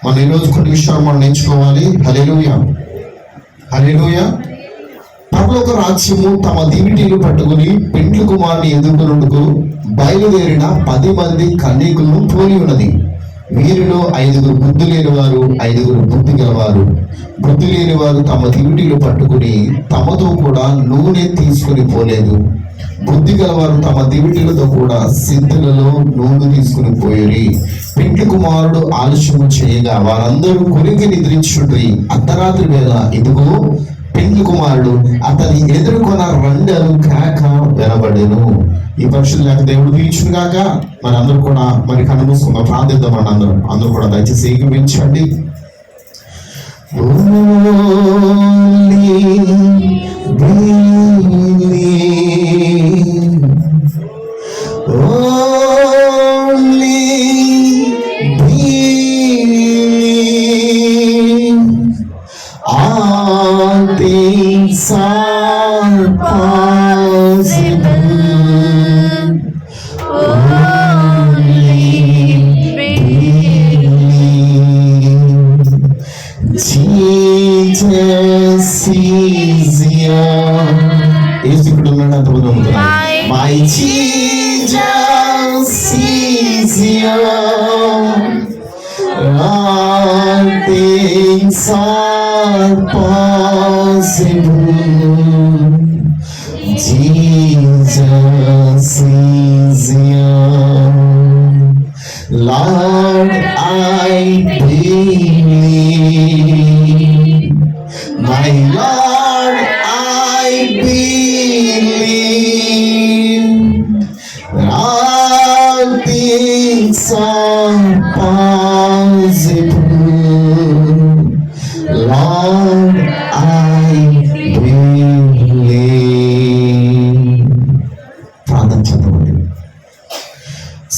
మనం ఈరోజు కొన్ని విషయాలు మనం నేర్చుకోవాలి. హల్లెలూయా, హల్లెలూయా. పరలోక రాజ్యము తమ దివిటీలు పట్టుకుని పెండ్లి కుమారుని ఎదుర్కొనుటకు బయలుదేరిన 10 మంది కన్యకులను పోలి ఉన్నది. వీరిలో 5 బుద్ధి లేని వారు, 5 బుద్ధి గలవారు. బుద్ధి లేని వారు తమ దివిటీలు పట్టుకుని తమతో కూడా నూనె తీసుకుని పోలేదు. బుద్ధి గలవారు తమ దివిటీలతో కూడా సిద్ధులలో నూనె తీసుకుని పోయి పెండ్లి కుమారుడు ఆలస్యము చేయగా వారందరూ కొరికి నిద్రించుండ్రి. అర్ధరాత్రి వేళ ఇదిగో పెండ్లి కుమారుడు అతని ఎదుర్కొన్న రెండలు కేక వినబడెను. ఈ పరిశుద్ధ లేక దేవుడు దీవించును గాక. మన అందరూ కూడా మరి కన్ను మూసుకున్న ప్రార్థిద్దాం. అందరూ కూడా దయచేసి ఏకీభవించండి. My Jesus is here. All things are possible. Jesus is here. Lord, I believe. My Lord, I believe. All things are possible. Lord, I believe. ప్రార్థన చదవండి.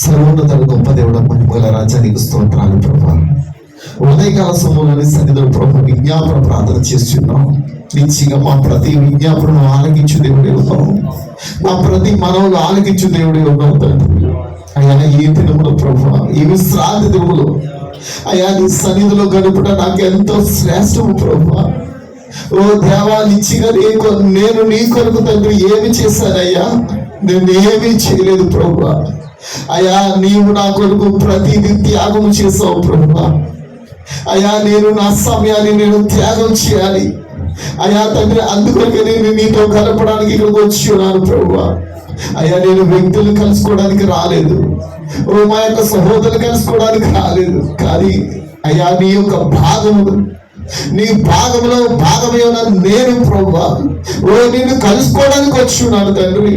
సర్వోన్నత గొప్ప దేవుడు, మహిమగల రాజ్యానికి స్తోత్రాలు ప్రభా. ఉదయకాల సమయంలోని సన్నిధిలో ప్రభు విజ్ఞాపన ప్రార్థన చేస్తున్నాం. నిశ్చిగా మా ప్రతి విజ్ఞాపనను ఆలకించు దేవుడే ఉన్నావు. మా ప్రతి మనవులు ఆలకించు దేవుడే ఉన్నావు తండ్రి. అయ్యా ఈ దినములో ప్రభు, ఈ విశ్రాంతి దినములో అయ్యా నీ సన్నిధిలో గడుపుట నాకు ఎంతో శ్రేష్టము ప్రభు. ఓ దేవా, నిశ్చిగా నేను నీ కొరకు తండ్రి ఏమి చేశానయ్యా? నేను ఏమీ చేయలేదు ప్రభు. అయ్యా నీవు నా కొరకు ప్రతిదీ త్యాగం చేసావు ప్రభు. అయ్యా నేను నా సమయాన్ని నేను త్యాగం చేయాలి అయ్యా తండ్రి. అందుకొరకే నేను నీతో గడపడానికి ఇక్కడికి వచ్చి ఉన్నాను ప్రభు. అయ్యా నేను వ్యక్తులు కలుసుకోవడానికి రాలేదు, ఓ మా యొక్క సహోదరులు కలుసుకోవడానికి రాలేదు. కానీ అయ్యా నీ యొక్క భాగము, నీ భాగంలో భాగమే నేను ప్రభు. ఓ నేను కలుసుకోవడానికి వచ్చి ఉన్నాను తండ్రి.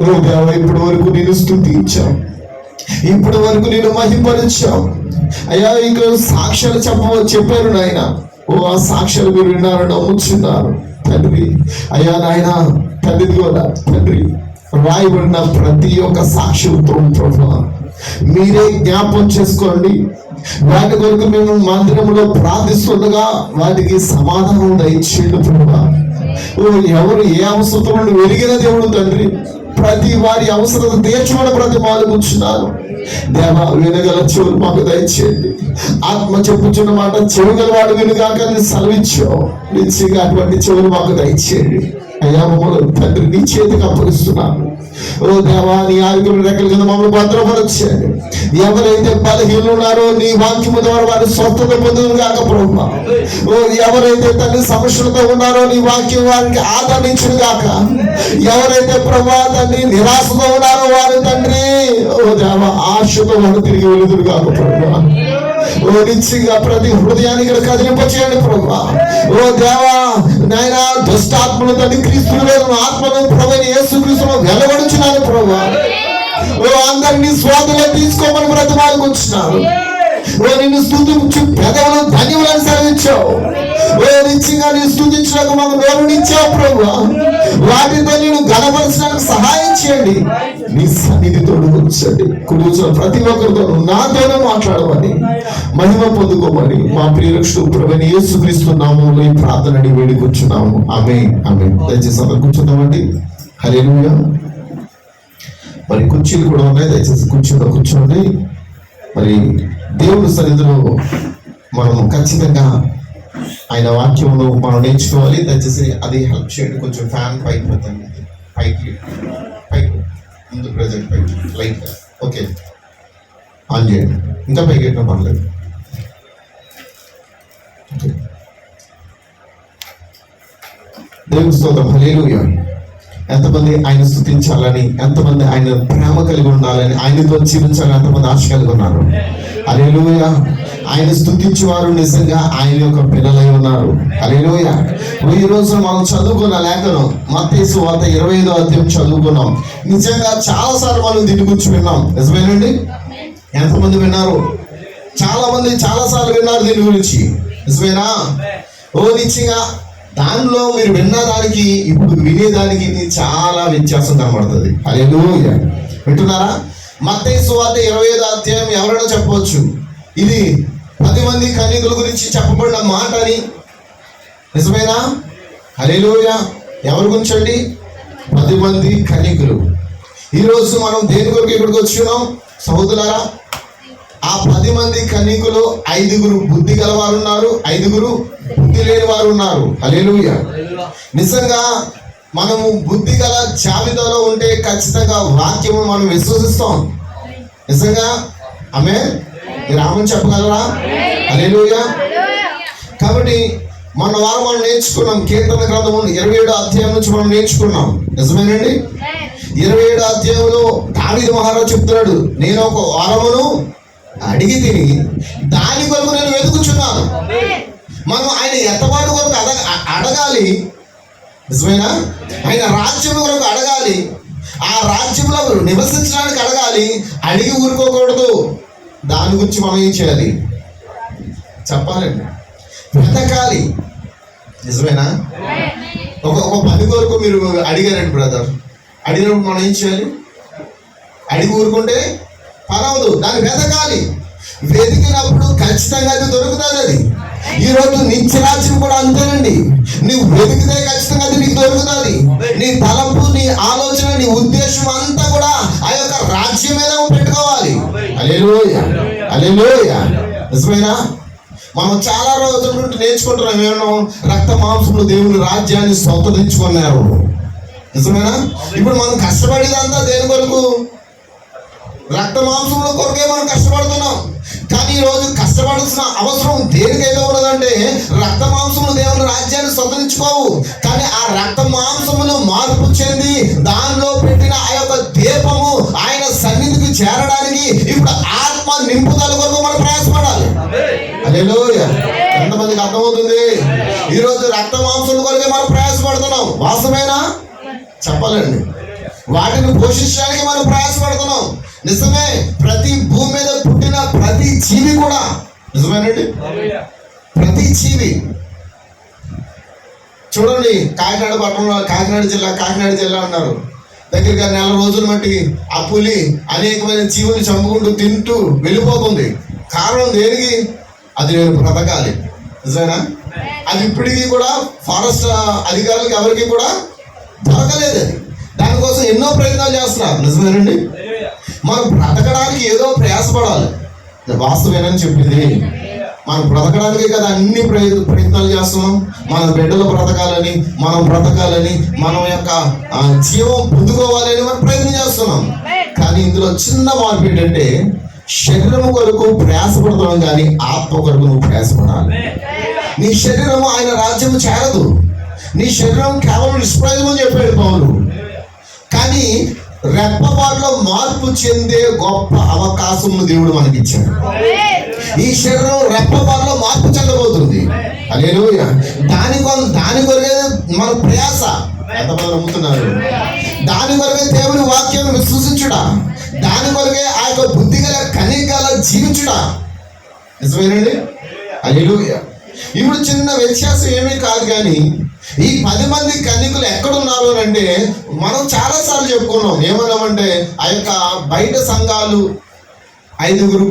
ఓ దేవ, ఇప్పటి వరకు నేను స్తుతించాం, ఇప్పటి వరకు నేను మహిమపరిచాం అయ్యా. ఇంకా సాక్ష్యాలు చెప్పారు నాయన. ఓ ఆ సాక్ష్యాలు మీరు విన్నారు, నమ్ముచున్నారు తండ్రి. అయ్యా నాయన తండ్రి కూడా తండ్రి రాయబడిన ప్రతి ఒక్క సాక్ష్యం ప్రభు మీరే జ్ఞాపం చేసుకోండి. వాటి కొరకు మేము మందిరంలో ప్రార్థిస్తుండగా వాటికి సమాధానం దయచేయండి ప్రభు. ఎవరు ఏ అవసరం వెలిగిన దేవుడు తండ్రి, ప్రతి వారి అవసరం తీర్చుకుని ప్రతి మాలు కూర్చున్నారు దేవ. వినగల చెవులు మాకు దయచేయండి. ఆత్మ చెప్పుచున్న మాట చెవుగల వాడు వినుగాక సెలవిచ్చావు. నిశ్చయంగా అటువంటి చెవులు మాకు దయచేయండి అయ్యా. మమ్మల్ని తండ్రి నీ చేతికి అప్పగిస్తున్నాను. ఓ దేవా, నీ ఆరోగ్యం రెక్కల కింద మమ్మల్ని భద్రపరచండి. ఎవరైతే బలహీనులు ఉన్నారో నీ వాక్యము ద్వారా వారి స్వస్థత పొందును గాక ప్రభు. ఓ ఎవరైతే తండ్రి సమస్యలతో ఉన్నారో నీ వాక్యం వారికి ఆదరించును గాక. ఎవరైతే ప్రభు తండ్రి నిరాశతో ఉన్నారో వారు తండ్రి ఓ దేవ ఆశతో వారు తిరిగి వెలుదురు గాక ప్రభు. ఓ నిశ్చిగా ప్రతి హృదయానికి కదిలింప చేయండి ప్రభు. ఓ దేవా నాయన, దుష్టాత్మలు తండ్రి క్రీస్తులో ఆత్మను ప్రభు యేసు క్రీస్తులో వెలవడుచున్నాను ప్రభు. ఓ అందరినీ స్వాధీనంలో తీసుకోమని బ్రతిమాలకు వచ్చినారు. ఓ నిన్ను స్తుతించు పెదవులు ధన్యములను సెలవిచ్చావు. ఓ నిశ్చిగా నేను స్తుతించడానికి మాకు నోరునిచ్చావు ప్రభు. వాటితో నేను ఘనపరచడానికి సహాయం చేయండి. నీ సన్నిధితో వచ్చండి. కూర్చున్న ప్రతి ఒక్కరితో నాతోనే మాట్లాడమని మహిమ పొందుకోమని మా ప్రియరక్షకుడు ప్రభువైన యేసుక్రీస్తు నామములో ఈ ప్రార్థనని వేడుకొచ్చున్నాము. ఆమేన్, ఆమేన్. దయచేసి అందరూ కూర్చుందామండి. హల్లెలూయా. మరి కుర్చీలు కూడా ఉన్నాయి, దయచేసి కూర్చోండి. మరి దేవుడి సన్నిధిలో మనము ఖచ్చితంగా ఆయన వాక్యంలో మనం నేర్చుకోవాలి. దయచేసి అది హెల్ప్ చేయండి. కొంచెం ఫ్యాన్ పైకి పెట్టండి, పైకి పైకి ముందు ప్రజెంట్ పైకి లైట్. ఓకే, ఆన్ చేయండి. ఇంకా పైకి పెట్టినా పర్లేదు. ఓకే, దేవుని స్తోత్రం, హల్లెలూయా. ఎంతమంది ఆయన స్తుతించాలని, ఎంతమంది ఆయన ప్రేమ కలిగి ఉండాలని, ఆయనతో జీవించాలని ఎంతమంది ఆశ కలిగి ఉన్నారు? హల్లెలూయా. ఆయన స్తుతించేవారు నిజంగా ఆయన యొక్క పిల్లలై ఉన్నారు. హల్లెలూయా. ఈ రోజు మనం చదువుకున్న లేఖనం మత్తయి సువార్త 25వ అధ్యాయం చదువుకున్నాం. నిజంగా చాలా సార్లు మనం దీని గురించి విన్నాం. నిజమేనండి? ఎంతమంది విన్నారు? చాలా మంది చాలా సార్లు విన్నారు దీని గురించి. నిజమేనా? నిశ్చయంగా దానిలో మీరు విన్నదానికి ఇప్పుడు వినేదానికి చాలా వ్యత్యాసం కనబడుతుంది. హల్లెలూయా. వింటున్నారా? మత్తయి సువార్త 25వ అధ్యాయం ఎవరైనా చెప్పవచ్చు ఇది 10 మంది కన్యకల గురించి చెప్పబడిన మాట అని. నిజమేనా? హల్లెలూయా. ఎవరి గురించి అండి? 10 మంది కన్యకలు. ఈరోజు మనం దేని కొరకు ఇక్కడికి వచ్చున్నాం సహోదరులారా? ఆ 10 మంది కన్యకలు 5గురు బుద్ధి గలవారు ఉన్నారు, 5గురు బుద్ధి లేని వారు ఉన్నారు. హల్లెలూయా. నిజంగా మనము బుద్ధి గల జాబితాలో ఉంటే ఖచ్చితంగా వాక్యము మనం విశ్వసిస్తాం. నిజంగా ఆమేన్. మీరు ఆమేన్ చెప్పగలరా? హల్లెలూయా. కాబట్టి మన వారం మనం నేర్చుకున్నాం కీర్తన గ్రంథము 27వ అధ్యాయం నుంచి మనం నేర్చుకున్నాం. నిజమేనండి? 27వ అధ్యాయంలో దావీదు మహారాజు చెప్తున్నాడు, నేను ఒక వరమును అడిగి తిని దాని కొరకు నేను వెతుకుచున్నాను. మనం ఆయన ఎత్తబాటు కొరకు అడగాలి. నిజమేనా? ఆయన రాజ్యం కొరకు అడగాలి, ఆ రాజ్యంలో నివసించడానికి అడగాలి. అడిగి ఊరుకోకూడదు. దాని గురించి మనం ఏం చేయాలి చెప్పాలండి, వెతకాలి. నిజమేనా? ఒక 10 కొరకు మీరు అడిగారండి బ్రదర్, అడిగినప్పుడు మనం ఏం చేయాలి? అడిగి ఊరుకుంటే పర్వాలేదు, దాన్ని వెతకాలి. వెతికినప్పుడు ఖచ్చితంగా అది దొరుకుతుంది. అది ఈరోజు నిత్యరాజ్యం కూడా అంతేనండి. నువ్వు వెతికితే ఖచ్చితంగా అది నీకు దొరుకుతుంది. నీ తలంపు, నీ ఆలోచన, నీ ఉద్దేశం అంతా కూడా ఆ యొక్క రాజ్యం మీద పెట్టుకోవాలి. హల్లెలూయా, హల్లెలూయా. నిజమేనా? మనం చాలా రోజుల నుండి నేర్చుకుంటున్నాం ఏమన్నా, రక్త మాంసములు దేవుని రాజ్యాన్ని స్వతంత్రించుకున్నారు. నిజమేనా? ఇప్పుడు మనం కష్టపడేదంతా దేని కొరకు? రక్త మాంసముల కొరకే మనం కష్టపడుతున్నాం. కానీ ఈ రోజు కష్టపడాల్సిన అవసరం దేనికైతే ఉన్నదంటే, రక్త మాంసములు దేవుని రాజ్యాన్ని స్వతంత్రించుకోవు. కానీ ఆ రక్త మాంసములు మార్పు చెంది దానిలో పెట్టిన ఆ యొక్క దీపము ఆయన సన్నిధికి చేరడానికి ఇప్పుడు ఆత్మ నింపుదల కొరకు మనం ప్రయాసపడాలి. హల్లెలూయా. ఎంతమందికి అర్థమవుతుంది? ఈరోజు రక్త మాంసముల కొరకే మనం ప్రయాసపడుతున్నాం. వాస్తవేనా? చెప్పాలండి. వాటిని పోషించడానికి మనం ప్రయాసపడుతున్నాం. నిజమే. ప్రతి భూమి మీద పుట్టిన ప్రతి జీవి కూడా, నిజమేనండి, ప్రతి జీవి. చూడండి, కాకినాడ పట్టణంలో, కాకినాడ జిల్లా అన్నారు, దగ్గరగా 4 రోజుల మట్టి ఆ పులి అనేకమైన జీవులు చంపుకుంటూ తింటూ వెళ్ళిపోతుంది. కారణం దేనికి? అది నేను బ్రతకాలి. నిజమేనా? అది ఇప్పటికీ కూడా ఫారెస్ట్ అధికారులకు ఎవరికి కూడా దొరకలేదు. అది దానికోసం ఎన్నో ప్రయత్నాలు చేస్తున్నారు. నిజమేనండి? మనం బ్రతకడానికి ఏదో ప్రయాసపడాలి. వాస్తవేనని చెప్పింది. మనం బ్రతకడానికి కదా అన్ని ప్రయత్నాలు చేస్తున్నాం. మన బిడ్డలు బ్రతకాలని, మనం బ్రతకాలని, మనం యొక్క జీవం పొందుకోవాలని మనం ప్రయత్నం చేస్తున్నాం. కానీ ఇందులో చిన్న మార్పు ఏంటంటే, శరీరం కొరకు ప్రయాసపడుతున్నాం కానీ ఆత్మ కొరకు నువ్వు ప్రయాసపడాలి. నీ శరీరము ఆయన రాజ్యము చేరదు. నీ శరీరం కేవలం నిష్ప్రయోజనం అని చెప్పాడు పౌలు. కానీ రెప్పపాటులో మార్పు చెందే గొప్ప అవకాశం దేవుడు మనకిచ్చాడు. ఈ శరీరం రెప్పపాటులో మార్పు చెందబోతుంది. హల్లెలూయా. దాని కొరకే మన ప్రయాస. ఎంతమంది నమ్ముతున్నారు? దాని కొరకే దేవుని వాక్యాన్ని విశ్వసించుడా, దాని కొరకే ఆ యొక్క బుద్ధి గల కనికల జీవించుడా. నిజమేనండి? హల్లెలూయా. ఇప్పుడు చిన్న వ్యత్యాసం ఏమీ కాదు. కానీ ఈ 10 మంది కన్యకులు ఎక్కడున్నారు అంటే, మనం చాలా సార్లు చెప్పుకున్నాం. ఏమన్నామంటే, ఆ యొక్క బయట సంఘాలు 5గురు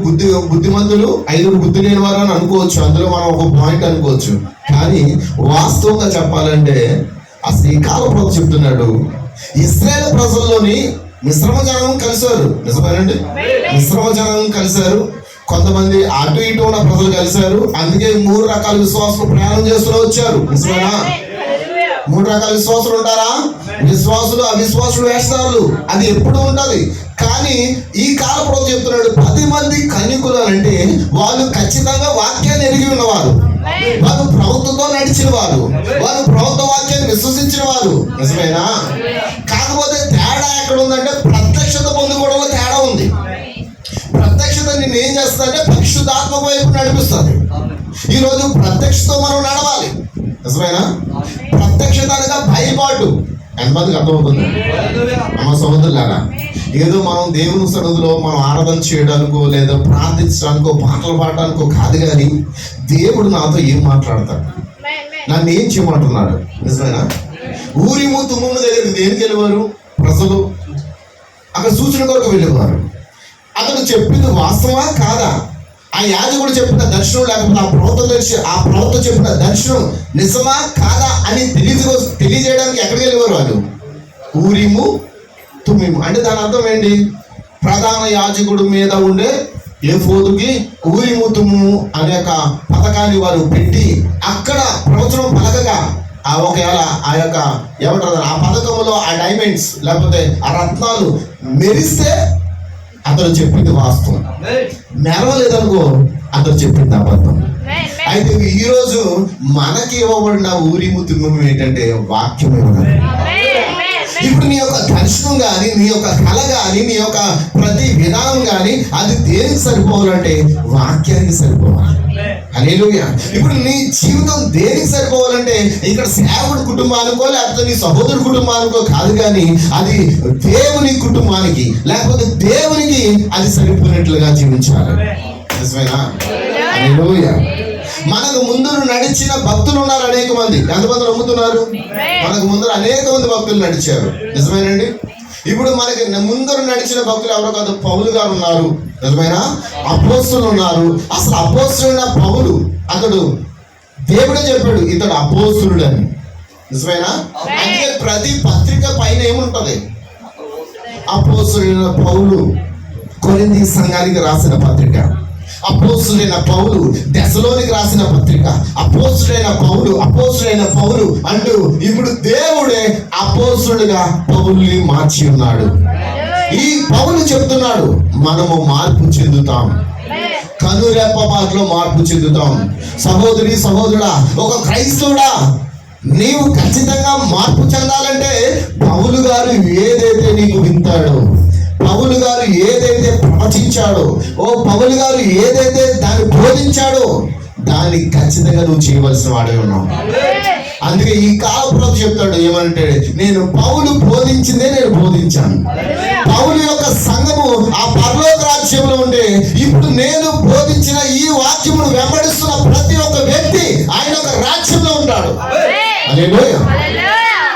బుద్ధిమంతులు, 5గురు బుద్ధి లేని వారు అని అనుకోవచ్చు. అందులో మనం ఒక పాయింట్ అనుకోవచ్చు. కానీ వాస్తవంగా చెప్పాలంటే అసలు ఈ కాల ప్రభు చెప్తున్నాడు, ఇశ్రాయేలు ప్రజల్లోని మిశ్రమ జనం కలిశారు. నిజమేనండి? మిశ్రమ జనం కలిశారు. కొంతమంది అటు ఇటు ఉన్న ప్రజలు కలిశారు, అందుకే 3 రకాల విశ్వాసులు ప్రయాణం చేస్తూ వచ్చారు. నిజమేనా? 3 రకాల విశ్వాసులు ఉంటారా? విశ్వాసులు, అవిశ్వాసులు, వేస్తారులు. అది ఎప్పుడు ఉంటది. కానీ ఈ కాల ప్రభువు చెప్తున్నాడు 10 మంది కన్యకులు అంటే వాళ్ళు ఖచ్చితంగా వాక్యాన్ని ఎరిగి ఉన్నవారు, వాళ్ళు ప్రభుత్వంతో నడిచిన వారు, వాళ్ళు ప్రభుత్వ వాక్యాన్ని విశ్వసించిన వారు. నిజమేనా? కాకపోతే తేడా ఎక్కడ ఉందంటే ప్రత్యక్షత పొందుకోవడంలో తేడా ఉంది. ప్రత్యక్షత నిన్ను ఏం చేస్తుందంటే పరిశుద్ధాత్మ వైపు నడిపిస్తుంది. ఈరోజు ప్రత్యక్షతో మనం నడవాలి. నిజమేనా? ప్రత్యక్షత అనగా భయపాటు. ఎంతమందికి అర్థమవుతుంది? అమ్మ సహోదరులారా, ఏదో మనం దేవుని సన్నిధిలో మనం ఆరాధన చేయడానికో లేదా ప్రార్థించడానికో పాటలు పాడడానికో కాదు, కానీ దేవుడు నాతో ఏం మాట్లాడతాడు, నన్ను ఏం చేయమంటున్నాడు. నిజమేనా? ఊరిము తుమ్ముము దగ్గర దేనికి వెళ్ళేవారు ప్రజలు? అక్కడ సూచన కొరకు వెళ్ళేవారు. అతను చెప్పింది వాస్తవా కాదా, ఆ యాజకుడు చెప్పిన దర్శనం లేకపోతే ఆ ప్రవక్త చెప్పిన దర్శనం నిజమా కాదా అని తెలియజేయడానికి ఎక్కడికి వెళ్ళేవారు వాళ్ళు? ఊరిము తుమ్మిము అంటే దాని అర్థం ఏంటి? ప్రధాన యాజకుడు మీద ఉండే ఏఫోదుకి ఊరిము తుమ్ము అనే ఒక పథకాన్ని వారు పెట్టి అక్కడ ప్రవచనం పలకగా ఒకవేళ ఆ యొక్క ఏమంటారు ఆ పథకంలో ఆ డైమండ్స్ లేకపోతే ఆ రత్నాలు మెరిస్తే అతను చెప్పింది వాస్తవం, మెరవలేదనుకో అతను చెప్పింది అబద్ధం. అయితే ఈరోజు మనకి ఇవ్వబడిన ఊరిము తుమ్ము ఏంటంటే వాక్యమే ఉన్నది. ఇప్పుడు నీ యొక్క దర్శనం కానీ, నీ యొక్క కళ కానీ, నీ యొక్క ప్రతి విధానం కానీ అది దేనికి సరిపోవాలంటే వాక్యానికి సరిపోవాలి. హల్లెలూయా. ఇప్పుడు నీ జీవితం దేనికి సరిపోవాలంటే ఇక్కడ సేవకుడి కుటుంబానికో లేకపోతే నీ సహోదరుడి కుటుంబానికో కాదు, కానీ అది దేవుని కుటుంబానికి లేకపోతే దేవునికి అది సరిపోయినట్లుగా జీవించాలి. నిజమేనా? హల్లెలూయా. మనకు ముందు నడిచిన భక్తులు ఉన్నారు అనేక మంది. ఎంతమంది నమ్ముతున్నారు? మనకు ముందు అనేక మంది భక్తులు నడిచారు. నిజమేనండి? ఇప్పుడు మనకి ముందర నడిచిన భక్తులు ఎవరో కాదు, పౌలు గారు ఉన్నారు. నిజమేనా? అపోస్తులు ఉన్నారు. అసలు అపోస్తులైన పౌలు అతడు దేవుడే చెప్పాడు ఇతడు అపోస్తులుడు అని. నిజమేనా? అంటే ప్రతి పత్రిక పైన ఏముంటది? అపోస్తులైన పౌలు కొరింథీ సంఘానికి రాసిన పత్రిక, అపోస్తులైన పౌలు దెసలోనికి రాసిన పత్రిక, అపోస్తులైన పౌలు అంటూ ఇప్పుడు దేవుడే అపోస్తులుగా పౌలుని మార్చి ఉన్నాడు. ఈ పౌలు చెప్తున్నాడు మనము మార్పు చెందుతాం, కనురెప్ప మాటలో మార్పు చెందుతాం. సహోదరి సహోదరుడా, ఒక క్రైస్తవుడా, నీవు ఖచ్చితంగా మార్పు చెందాలంటే పౌలు గారు ఏదైతే నీకు వింటాడో, పౌలు గారు ఏదైతే ప్రవచించాడో, పౌలు గారు ఏదైతే దాన్ని బోధించాడో దాన్ని ఖచ్చితంగా నువ్వు చేయవలసిన వాడే ఉన్నావు. అందుకే ఈ కాల ప్రభు చెప్తాడు ఏమంటే, నేను పౌలు బోధించిందే నేను బోధించాను. పౌలు యొక్క సంఘము ఆ పరలోక రాజ్యంలో ఉంటే ఇప్పుడు నేను బోధించిన ఈ వాక్యమును వెంబడిస్తున్న ప్రతి ఒక్క వ్యక్తి ఆయన ఒక రాజ్యంలో ఉంటాడు. హల్లెలూయా.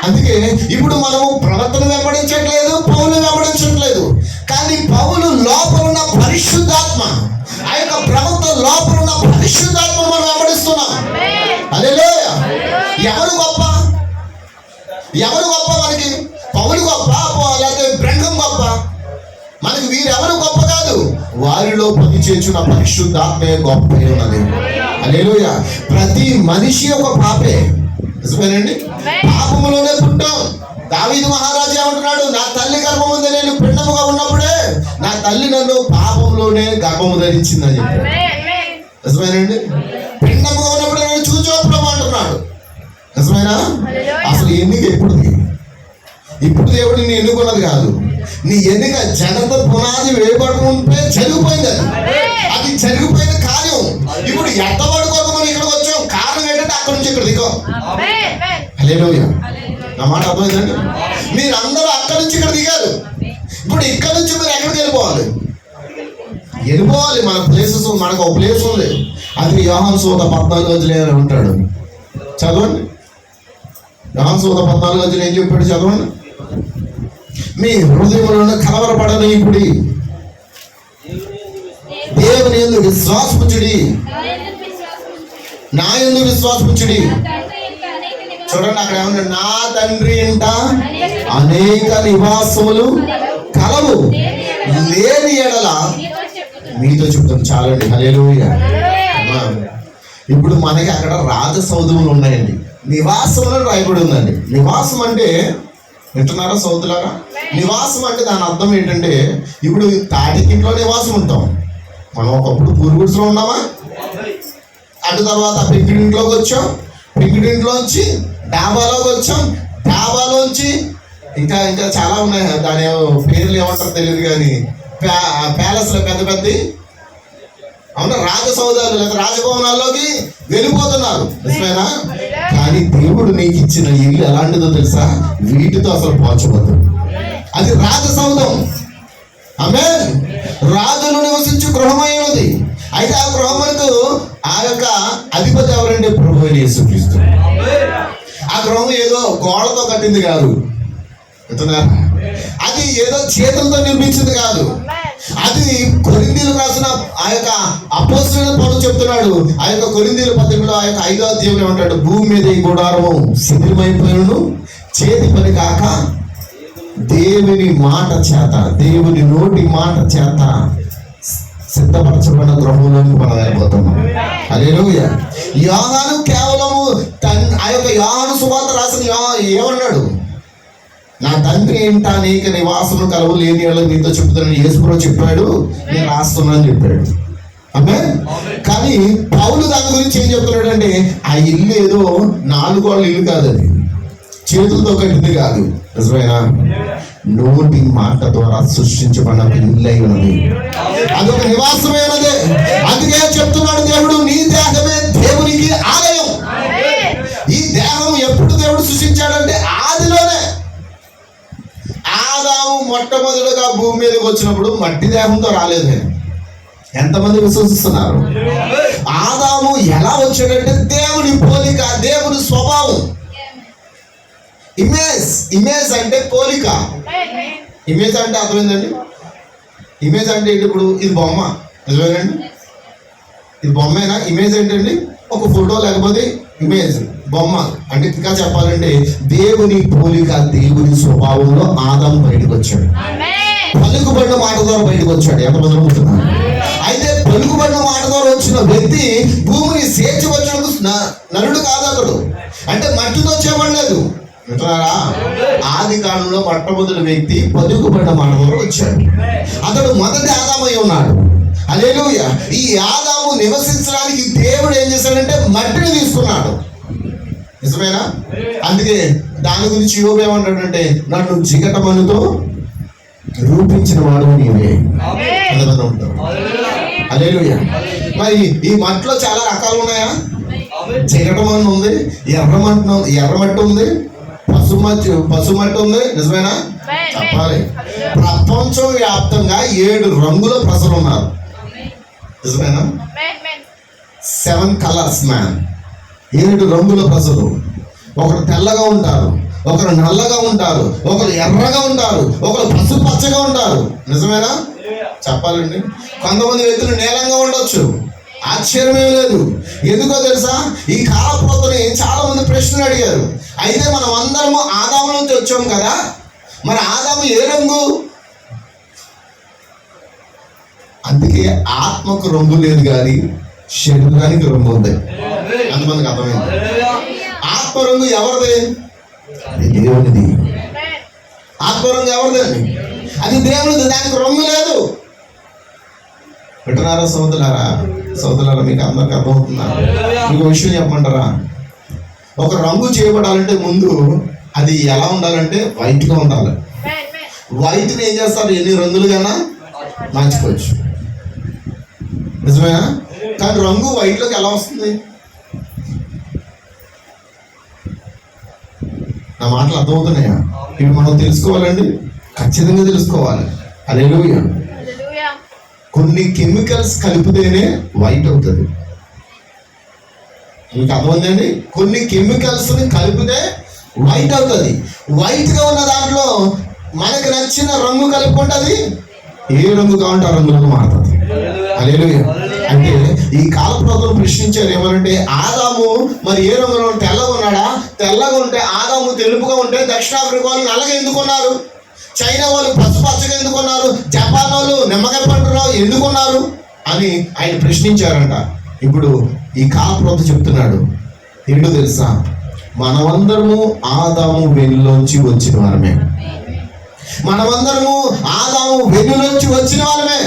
అందుకే ఇప్పుడు మనము ప్రవర్తన వెంబడించట్లేదు, పౌలు వెంబడించట్లేదు, కానీ పౌలు లోపల ఉన్న పరిశుద్ధాత్మ, ఆ యొక్క ప్రవక్త లోపల ఉన్న పరిశుద్ధాత్మను మనం వెంబడిస్తున్నాం. హల్లెలూయా. ఎవరు గొప్ప? మనకి పౌలు గొప్ప లేకపోతే బ్రహ్మం గొప్ప? మనకి వీరెవరు గొప్ప కాదు, వారిలో పనిచేస్తున్న పరిశుద్ధాత్మే గొప్ప ఉన్నది. హల్లెలూయా. ప్రతి మనిషి ఒక పాపే. నిజమేనండి? పాపములోనే పుట్టాం. దావీదు మహారాజు ఏమంటున్నాడు, నా తల్లి గర్భం ఉంది, నేను పిండముగా ఉన్నప్పుడే నా తల్లి నన్ను పాపంలోనే గర్భము ధరించిందని చెప్పాడు. నిజమేనండి? పిండముగా ఉన్నప్పుడే నేను చూచోపురం అంటున్నాడు. నిజమేనా? అసలు ఎన్నిక ఎప్పుడుది? ఇప్పుడు దేవుడు నిన్ను ఎన్నుకున్నది కాదు, నీ ఎన్నిక జగత పునాది వేయబడుకుంటే జరిగిపోయింది. అది జరిగిపోయిన కార్యం ఇప్పుడు ఎట్టబడి కొరకు మనం ఇక్కడికి వచ్చాం. కారణం ఏంటంటే అక్కడి నుంచి ఇక్కడ దిగాం. హల్లెలూయా. నా మాట అర్థమైందండి? మీరందరూ అక్కడి నుంచి ఇక్కడ దిగారు. ఇప్పుడు ఇక్కడ నుంచి మీరు ఎక్కడికి వెళ్ళిపోవాలి? మన ప్లేసెస్, మనకు ఒక ప్లేస్ ఉంది. అది యోహాను సువార్త 14 ఉంటాడు. చదవండి. యోహాను సువార్త 14 ఏం చెప్పాడు? చదవండి. మీ హృదయంలో కలవరపడని ఇప్పుడు దేవుని యందు విశ్వాసముంచుడి, నా యందు విశ్వాసముంచుడి. చూడండి అక్కడ ఏమన్నా, నా తండ్రి ఇంట అనేక నివాసములు కలవు, లేని ఎడల మీతో చెప్తాను చాలండి. హల్లెలూయా. ఇప్పుడు మనకి అక్కడ రాజసౌధములు ఉన్నాయండి. నివాసంలో రాయబడి ఉందండి. నివాసం అంటే వింటున్నారా సౌతులారా? నివాసం అంటే దాని అర్థం ఏంటంటే, ఇప్పుడు తాటికింట్లో నివాసం ఉంటాం మనం. ఒకప్పుడు పూర్వీకుడిలో ఉన్నామా? అటు తర్వాత పెంకుడింట్లోకి వచ్చాం, పెంకుడింట్లోంచి డాబాలోకి వచ్చాం, డాబాలోంచి ఇంకా ఇంకా చాలా ఉన్నాయి. దాని పేర్లు ఏమంటారో తెలియదు కానీ ప్యాలెస్లో పెద్ద పెద్ద అవునా రాజసౌధాలు లేదా రాజభవనాల్లోకి వెళ్ళిపోతున్నారు. నిజమేనా? కానీ దేవుడు నీకు ఇచ్చిన ఇల్లు ఎలాంటిదో తెలుసా? వీటితో అసలు పోల్చవద్దు. అది రాజసౌధం. ఆమేన్. రాజులు నివసించు గృహమై ఉన్నది. అయితే ఆ గృహములకు ఆ యొక్క అధిపతి ఎవరంటే ప్రభువైన యేసుక్రీస్తు. ఆ గృహం ఏదో గోడతో కట్టింది కాదు, అది ఏదో చేతులతో నిర్మించింది కాదు. అది కొరింథీయులకు రాసిన ఆ యొక్క అపోస్తలుడైన పౌలు చెప్తున్నాడు. ఆ యొక్క కొరింథీయుల పత్రికలో ఆ యొక్క 5వ అధ్యాయంలో ఉంటాడు, భూమి మీద ఈ గుడారము శిథిలమైపోయినను చేతి పని కాక దేవుని మాట చేత, దేవుని నోటి మాట చేత సిద్ధపరచబడిన గృహంలోకి మనం వెళ్ళిపోతున్నాం. హల్లెలూయా. యోహాను కేవలము ఆ యొక్క యోహాను సువార్త రాసిన ఏమన్నాడు? నా తండ్రి ఇంట అనేక నివాసములు కలవు లేని వాళ్ళకి మీతో చెప్తానని యేసుప్రభువు చెప్పాడు, నేను రాస్తున్నానని చెప్పాడు. ఆమేన్. కానీ పౌలు దాని గురించి ఏం చెప్తున్నాడు అంటే, ఆ ఇల్లు ఏదో 4 గోడల ఇల్లు కాదు, అది చేతులతో కట్టింది కాదు. నిజమేనా? నోటి మాట ద్వారా సృష్టించబడిన ఇల్లు అయి ఉన్నది. అదొక నివాసమే ఉన్నది. అందుకే చెప్తున్నాడు దేవుడు, నీ దేహమే దేవునికి ఆలయం. ఈ దేహం ఎప్పుడు దేవుడు సృష్టించాడంటే ఆదిలోనే. ఆదాము మొట్టమొదటిగా భూమి మీదకి వచ్చినప్పుడు మట్టి దేహంతో రాలేదు. ఎంతమంది విశ్వసిస్తున్నారు? ఆదాము ఎలా వచ్చాడంటే దేవుని పోలిక, దేవుని స్వభావం. ఇమేజ్. ఇమేజ్ అంటే పోలిక. ఇమేజ్ అంటే అర్థమైందండి? ఇమేజ్ అంటే ఇప్పుడు ఇది బొమ్మ, నిజమేనండి? ఇది బొమ్మేనా? ఇమేజ్ ఏంటండి? ఒక ఫోటో లేకపోతే ఇమేజ్ బొమ్మ. అంటే ఇంకా చెప్పాలంటే దేవుని పోలిక, దేవుని స్వభావంలో ఆదాము బయటకు వచ్చాడు. పలుకుబడిన మాట ద్వారా బయటకు వచ్చాడు. ఎంతమంది అనుకుంటున్నారు? అయితే పలుకుబడిన మాట ద్వారా వచ్చిన వ్యక్తి భూమిని సేర్చవచ్చినందుకు నరుడు కాదు అతడు. అంటే మట్టితో చేయబడలేదు. వింటున్నారా? ఆది కాలంలో మొట్టమొదటి వ్యక్తి పలుకుబడిన మాట ద్వారా వచ్చాడు. అతడు మొదటి ఆదామై ఉన్నాడు. హల్లెలూయా. ఈ ఆదాము నివసించడానికి దేవుడు ఏం చేశాడంటే మట్టిని తీసుకున్నాడు. నిజమేనా? అందుకే దాని గురించి యోబు ఏమంటాడంటే, నన్ను జిగటమనుతో రూపించిన వాడు నీవే. హల్లెలూయా. మరి ఈ మట్టిలో చాలా రకాలు ఉన్నాయా? జిగటమన్ను ఉంది, ఎర్రమట్టి ఉంది, పసుమట్టి ఉంది. నిజమేనా? చెప్పాలి. ప్రపంచం వ్యాప్తంగా 7 రంగుల ప్రజలు ఉన్నారు. నిజమేనా? 7 కలర్స్ మ్యాన్. 7 రంగుల ప్రజలు. ఒకరు తెల్లగా ఉంటారు, ఒకరు నల్లగా ఉంటారు, ఒకరు ఎర్రగా ఉంటారు, ఒకరు పసుపు పచ్చగా ఉంటారు. నిజమేనా? చెప్పాలండి. కొంతమంది వ్యక్తులు నీలంగా ఉండొచ్చు, ఆశ్చర్యమే లేదు. ఎందుకో తెలుసా? ఈ కాలపోతని చాలా మంది ప్రశ్నలు అడిగారు. అయితే మనం అందరము ఆదాము నుంచి వచ్చాం కదా, మరి ఆదాము ఏ రంగు? అందుకే ఆత్మకు రంగు లేదు కానీ శరీరానికి రంగు ఉంది. అంతమందికి అర్థమైంది? ఆత్మరంగు ఎవరిది? దేవునిది. ఆత్మరంగు ఎవరిదండి? అది దేవునిది. దానికి రంగు లేదు. వింటున్నారా సోదరులారా? సోదరులారా, మీకు అందరికి అర్థమవుతుందా? మీకు విషయం చెప్పమంటారా? ఒక రంగు చేయబడాలంటే ముందు అది ఎలా ఉండాలంటే వైట్గా ఉండాలి. వైట్ని ఏం చేస్తారు? ఎన్ని రంగులుగానా మార్చుకోవచ్చు. నిజమేనా? కానీ రంగు వైట్లోకి ఎలా వస్తుంది? నా మాటలు అర్థమవుతున్నాయా? ఇవి మనం తెలుసుకోవాలండి, ఖచ్చితంగా తెలుసుకోవాలి. హల్లెలూయా. కొన్ని కెమికల్స్ కలిపితేనే వైట్ అవుతుంది. మీకు అర్థమైందండి? కొన్ని కెమికల్స్ ని కలిపితే వైట్ అవుతుంది. వైట్ గా ఉన్న దాంట్లో మనకు నచ్చిన రంగు కలుపుకుంటుంది. ఏ రంగు కావాలంటే ఆ రంగులకు మారుతుంది. హల్లెలూయా. అంటే ఈ కాలప్రభువులు ప్రశ్నించారు ఏమనంటే, ఆదాము మరి ఏ రంగులో? తెల్లగా ఉన్నాడా? తెల్లగా ఉంటే ఆదాము తెలుపుగా ఉంటే దక్షిణాఫ్రికా వాళ్ళు నల్లగా ఎందుకున్నారు? చైనా వాళ్ళు పసుపచ్చగా ఎందుకున్నారు? జపాన్ వాళ్ళు నిమ్మకాయ పండులో ఎందుకున్నారు? అని ఆయన ప్రశ్నించారంట. ఇప్పుడు ఈ కాలప్రవక్త చెప్తున్నాడు, ఏంటో తెలుసా, మనమందరము ఆదాము వెన్నులోంచి వచ్చిన వారమే. మనమందరము ఆదాము వెన్నులోంచి వచ్చిన వారమే.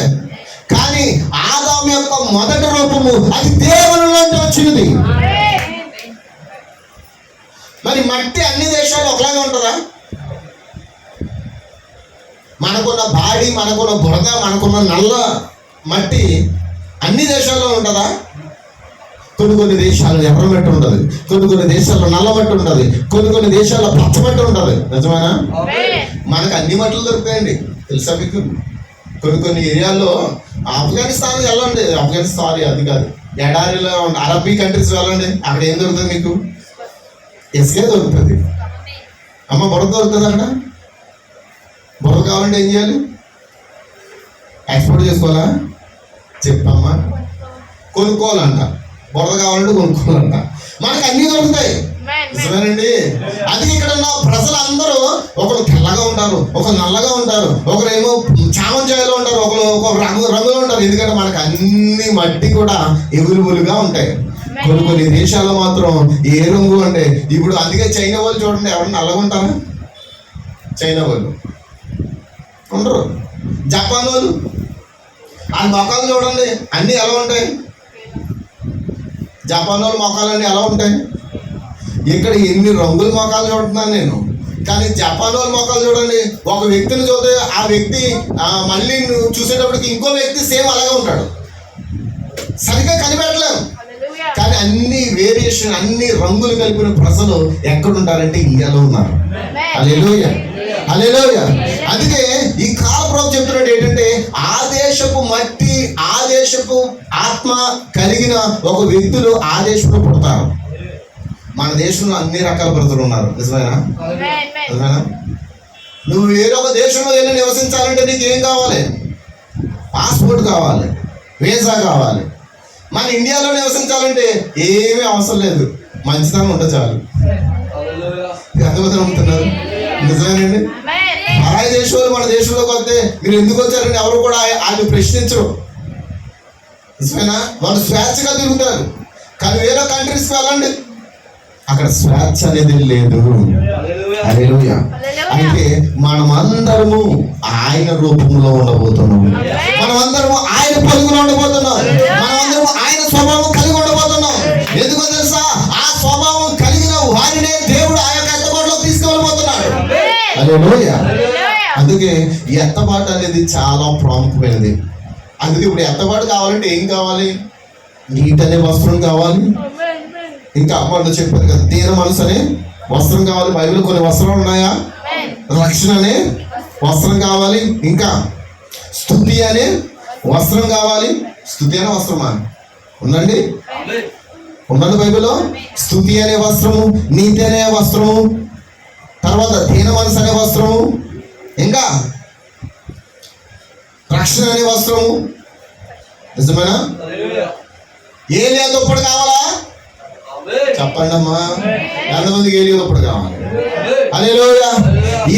కానీ ఆదాము యొక్క మొదటి రూపము అది దేవునిలోంచి వచ్చినది. మరి మట్టి అన్ని దేశాలు ఒకలాగే ఉంటుందా? మనకున్న బాడీ, మనకున్న బురద, మనకున్న నల్ల మట్టి అన్ని దేశాల్లో ఉంటుందా? కొన్ని దేశాల్లో ఎర్ర మట్టి ఉంటుంది, కొన్ని దేశాల్లో నల్ల మట్టి ఉంటుంది, కొన్ని దేశాల్లో పచ్చ మట్టి ఉంటుంది. నిజమేనా? మనకు అన్ని మట్టలు దొరుకుతాయండి, తెలుసా మీకు? కొన్ని ఏరియాల్లో ఆఫ్ఘనిస్తాన్ వెళ్ళండి, సారీ అది కాదు, ఎడారిలో అరబ్బీ కంట్రీస్ వెళ్ళండి, అక్కడ ఏం దొరుకుతుంది మీకు? ఇసుకే దొరుకుతుంది. అమ్మ బురద దొరుకుతుంది అక్కడ. బురద కావాలంటే ఏం చేయాలి? ఎక్స్పోర్ట్ చేసుకోవాలా? చెప్పమ్మా, కొనుక్కోవాలంట. బురద కావాలంటే కొనుక్కోవాలంట. మనకు అన్నీ దొరుకుతాయి. నిజమేనండి. అది ఇక్కడ ఉన్న ప్రజలందరూ ఒకరు తెల్లగా ఉంటారు, ఒకరు నల్లగా ఉంటారు, ఒకరేమో చామంచాయలో ఉంటారు, ఒక రంగులో ఉంటారు. ఎందుకంటే మనకు అన్ని మట్టి కూడా అవైలబుల్గా ఉంటాయి. కొన్ని దేశాల్లో మాత్రం ఏ రంగు అంటే ఇప్పుడు అందుకే చైనా వాళ్ళు చూడండి, ఎవరన్నా నల్లగా ఉంటారా? చైనా వాళ్ళు ఉండరు. జపాన్ వాళ్ళు ఆ మొక్కలు చూడండి అన్నీ ఎలా ఉంటాయి? జపాన్ వాళ్ళు మొక్కలన్నీ ఎలా ఉంటాయి? ఇక్కడ ఎన్ని రంగుల మొక్కలు చూడుతున్నాను నేను, కానీ జపాన్ వాళ్ళ మొక్కలు చూడండి, ఒక వ్యక్తిని చూస్తే ఆ వ్యక్తి మళ్ళీ చూసేటప్పటికి ఇంకో వ్యక్తి సేమ్ అలాగే ఉంటాడు. సరిగ్గా కనిపెట్టలేము. కానీ అన్ని వేరియేషన్, అన్ని రంగులు కలిపిన ప్రజలు ఎక్కడుంటారంటే ఇండియాలో ఉన్నారు. హల్లెలూయా, హల్లెలూయా. అందుకే ఈ కాలప్రవక్త చెప్తున్నాడు ఏంటంటే, ఆ దేశపు మట్టి, ఆ దేశపు ఆత్మ కలిగిన ఒక వ్యక్తులు ఆ దేశంలో పుడతారు. మన దేశంలో అన్ని రకాల ప్రజలు ఉన్నారు. నిజమేనా? నిజమేనా? నువ్వు వేరే ఒక దేశంలో వెళ్ళి నివసించాలంటే నీకు ఏం కావాలి? పాస్పోర్ట్ కావాలి, వీసా కావాలి. మన ఇండియాలో నివసించాలంటే ఏమీ అవసరం లేదు, మంచితనం ఉంటే చాలు. ఎంతమంది నమ్ముతున్నారు? నిజమేనండి. పరాయి దేశం వాళ్ళు మన దేశంలోకి వస్తే మీరు ఎందుకు వచ్చారంటే ఎవరు కూడా ఆయన ప్రశ్నించరు. నిజమేనా? వాళ్ళు స్వేచ్ఛగా తిరుగుతారు. కానీ వేరే కంట్రీస్కి వెళ్ళండి, అక్కడ స్వేచ్ఛ అనేది లేదు. హల్లెలూయా. అంటే మనమందరము ఆయన రూపంలో ఉండబోతున్నాము. మనమందరము ఆయన పలుకులో ఉండబోతున్నాం. మనమందరము ఆయన స్వభావం కలిగి ఉండబోతున్నాం. ఎందుకో తెలుసా? ఆ స్వభావం కలిగిన వారినే దేవుడు ఆ యొక్క ఎత్తబాటులో తీసుకెళ్ళబోతున్నాడు. హల్లెలూయా. అందుకే ఎత్తబాటు అనేది చాలా ప్రాముఖ్యమైనది. అందుకే ఇప్పుడు ఎత్తబాటు కావాలంటే ఏం కావాలి? నీట్ అనే వస్త్రం కావాలి. ఇంకా వాళ్ళు చెప్పారు కదా, దీన మనసు అనే వస్త్రం కావాలి. బైబిల్ కొన్ని వస్త్రాలు ఉన్నాయా? రక్షణ అనే వస్త్రం కావాలి. ఇంకా స్తుతి అనే వస్త్రం కావాలి. స్తుతి అనే వస్త్రమా ఉందండి? ఉందండి బైబిల్లో. స్తుతి అనే వస్త్రము, నీతి అనే వస్త్రము, తర్వాత దీన మనసు అనే వస్త్రము, ఇంకా రక్షణ అనే వస్త్రము. నిజమేనా? ఏలియా దుప్పటి కావాలా? చెప్పండి అమ్మా, ఎంతమందికి ఏలియా దుప్పటి కావాలి? హల్లెలూయా.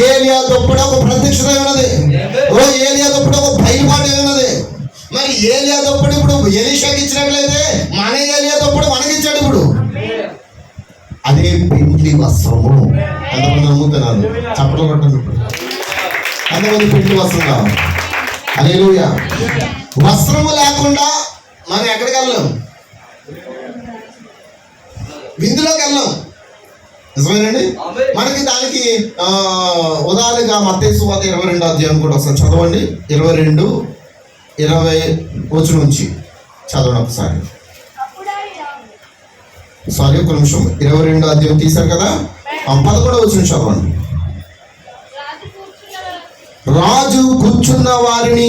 ఏలియా దుప్పటి ఒక ప్రత్యక్షత ఉన్నది. ఏలియా దుప్పటి ఒక బయలుపాటు ఉన్నది. మరి ఏలియా దుప్పటి ఇప్పుడు ఎలీషాకి ఇచ్చినట్లయితే మన ఏలియా దుప్పటి మనకిచ్చాడు. ఇప్పుడు అదే పెండ్లి వస్త్రము. ఎంతమంది నమ్ముతున్నారు? చప్పట్లు కొట్టండి. ఎంతమంది పెండ్లి వస్త్రం కావాలి? హల్లెలూయా. వస్త్రము లేకుండా మనం ఎక్కడికి వెళ్ళాం? విందులోకి వెళ్ళాం. నిజమేనండి. మనకి దానికి ఉదాహరణగా మత్తయి సువార్త 22వ అధ్యాయం కూడా ఒకసారి చదవండి. 22:20 నుంచి చదవండి ఒకసారి. సారీ, ఒక నిమిషం. 22వ అధ్యాయం తీశారు కదా, 11వ వచనం చదవండి. రాజు కూర్చున్న వారిని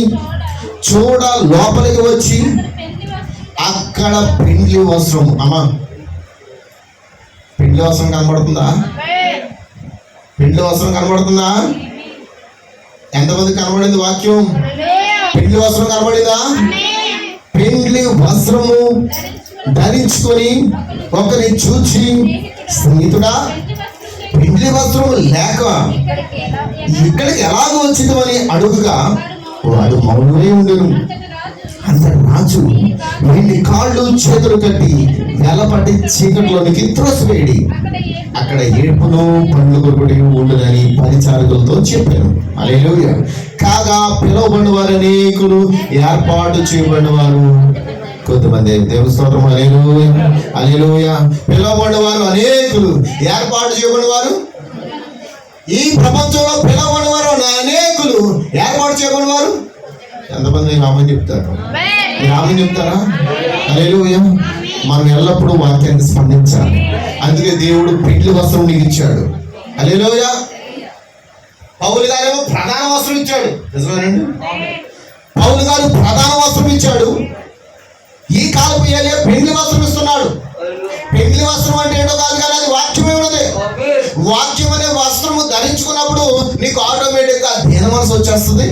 చూడ లోపలికి వచ్చి అక్కడ పెండ్లి వస్త్రం. అమ్మా, పెండ్లి వస్త్రం కనబడుతుందా? పెండ్లి వస్త్రం కనబడుతుందా? ఎంతమంది కనబడింది వాక్యం? పెండ్లి వస్త్రం కనబడిందా? పెండ్లి వస్త్రము ధరించుకొని ఒకరిని చూచి, స్నేహితుడా, పెండ్లి వస్త్రం లేక ఇక్కడికి ఎలాగో వచ్చిందని అడుగుగా వాడు మౌనమై ఉండెను. అంతటి రాజు వీళ్ళని కాళ్ళు చేతులు కట్టి వెలపట్టి చీకట్లోనికి త్రోసివేయడి, అక్కడ ఏడుపును పండ్లు కొరుకుడి ఉండునని పరిచారకులతో చెప్పాను. హల్లెలూయా. కాగా పిలువబడిన వారు అనేకులు, ఏర్పాటు చేయబడిన వారు కొంతమంది. దేవుని స్తోత్రం. హల్లెలూయా, హల్లెలూయా. పిలువబడిన వారు అనేకులు, ఏర్పాటు చేయబడిన వారు. ఈ ప్రపంచంలో పిలువబడిన వారు అనేకులు, ఏర్పాటు చేయబడిన వారు ఎంతమంది రామని చెప్తారు? రామని చెప్తారా? హల్లెలూయా. మనం ఎల్లప్పుడూ వాక్యాన్ని స్పందించాలి. అందుకే దేవుడు పెండ్లి వస్త్రం నీకు ఇచ్చాడు. హల్లెలూయా. పౌలు గారేమో ప్రధాన వస్త్రం ఇచ్చాడు. నిజమేనండి? పౌలు గారు ప్రధాన వస్త్రం ఇచ్చాడు. ఈ కాలపు ఏలియా పెండ్లి వస్త్రం ఇస్తున్నాడు. పెండ్లి వస్త్రం అంటే ఏంటో కాదు, కానీ అది వాక్యమే ఉన్నది. వాక్యం అనే వస్త్రము ధరించుకున్నప్పుడు నీకు ఆటోమేటిక్ గా దీన మనసు వచ్చేస్తుంది,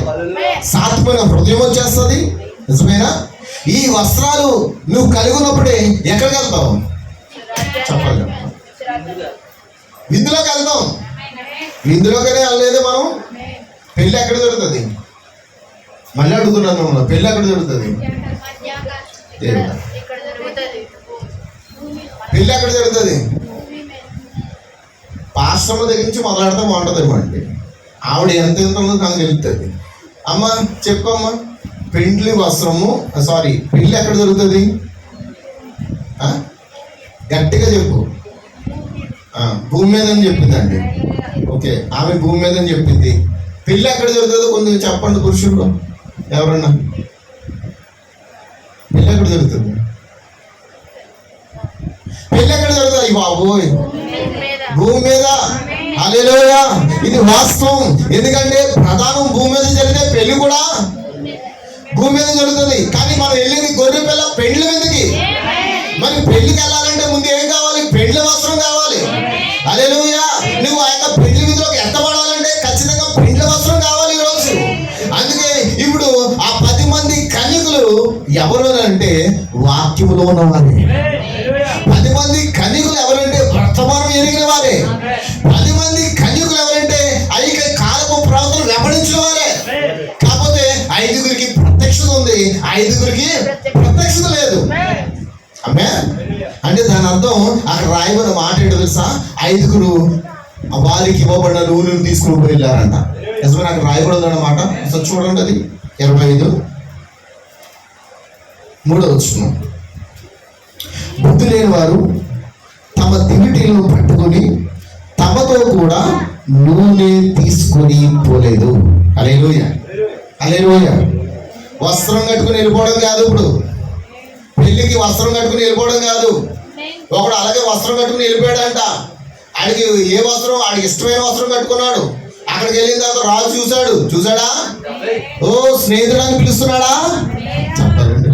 సాత్వికమైన హృదయం వచ్చేస్తుంది. నిజమేనా? ఈ వస్త్రాలు నువ్వు కలిగి ఉన్నప్పుడే ఎక్కడికి వెళ్తావు చెప్పాలి? విందులోకి వెళ్తాం. విందులోకనే వెళ్ళలేదు మనం. పెళ్ళి ఎక్కడ జరుగుతుంది? మళ్ళీ అడుగుతున్నాను మిమ్మల్ని, పెళ్ళి ఎక్కడ జరుగుతుంది? పెళ్ళి ఎక్కడ జరుగుతుంది? పాశ్రమ దగ్గర నుంచి మొదలెడితే బాగుంటుంది అండి. ఆవిడ ఎంత ఉందో నాకు తెలుస్తుంది. అమ్మ చెప్పమ్మా, పెండ్లి వస్త్రము పెళ్ళి ఎక్కడ జరుగుతుంది? గట్టిగా చెప్పు. భూమి మీద అని చెప్పిందండి. ఓకే, ఆమె భూమి మీద అని చెప్పింది. పెళ్ళి ఎక్కడ జరుగుతుందో కొంచెం చెప్పండి పురుషులు ఎవరన్నా. పెళ్ళి ఎక్కడ జరుగుతుంది? పెళ్ళి ఎక్కడ జరుగుతుంది? బాబోయ్, భూమి మీద. హల్లెలూయా. ఇది వాస్తవం. ఎందుకంటే ప్రధానం భూమి మీద జరిగితే పెళ్లి కూడా భూమి మీద జరుగుతుంది. కానీ మనం వెళ్ళింది గొర్రె పిల్ల పెండ్లి మీదకి. మరి పెళ్లికి వెళ్ళాలంటే ముందు ఏం కావాలి? పెండ్లి వస్త్రం కావాలి. హల్లెలూయా. నువ్వు ఆ యొక్క పెళ్లి విధిలోకి ఎత్తబడాలంటే ఖచ్చితంగా పెండ్లి వస్త్రం కావాలి ఈరోజు. అందుకే ఇప్పుడు ఆ 10 మంది కన్యకులు ఎవరు అంటే వాక్యములో ఉన్నవారే. 10 మంది కన్యకులు ఎవరంటే వర్తమానం ఎరిగిన వారే. 10 మంది కన్యకులు ఎవరంటే ఐక కాలపు ప్రవర్తన వెంబడించిన వారే. కాకపోతే 5గురికి ప్రత్యక్షత ఉంది, 5గురికి ప్రత్యక్షత లేదు. అమ్మే అంటే దాని అర్థం అక్కడ రాయబడిన మాట ఏంటో తెలుసా? 5గురు వారికి ఇవ్వబడిన నూనెను తీసుకుని వెళ్ళారంట. నిజమే, అక్కడ రాయబడింది అన్నమాట. సో చూడండి, అది 25:3 బుద్ధి లేని వారు తమ దివిటీలను పట్టుకొని తమతో కూడా నూనె తీసుకొని పోలేదు. హల్లెలూయా, హల్లెలూయా. వస్త్రం కట్టుకుని వెళ్ళిపోవడం కాదు. ఇప్పుడు పెళ్లికి వస్త్రం కట్టుకుని వెళ్ళిపోవడం కాదు. ఒకడు అలాగే వస్త్రం కట్టుకుని వెళ్ళిపోయాడంట. ఆడికి ఏ వస్త్రం? ఆడికి ఇష్టమైన వస్త్రం కట్టుకున్నాడు. అక్కడికి వెళ్ళిన తర్వాత రాజు చూసాడా? ఓ స్నేహితుడు అని పిలుస్తున్నాడా? చెప్పాలండి,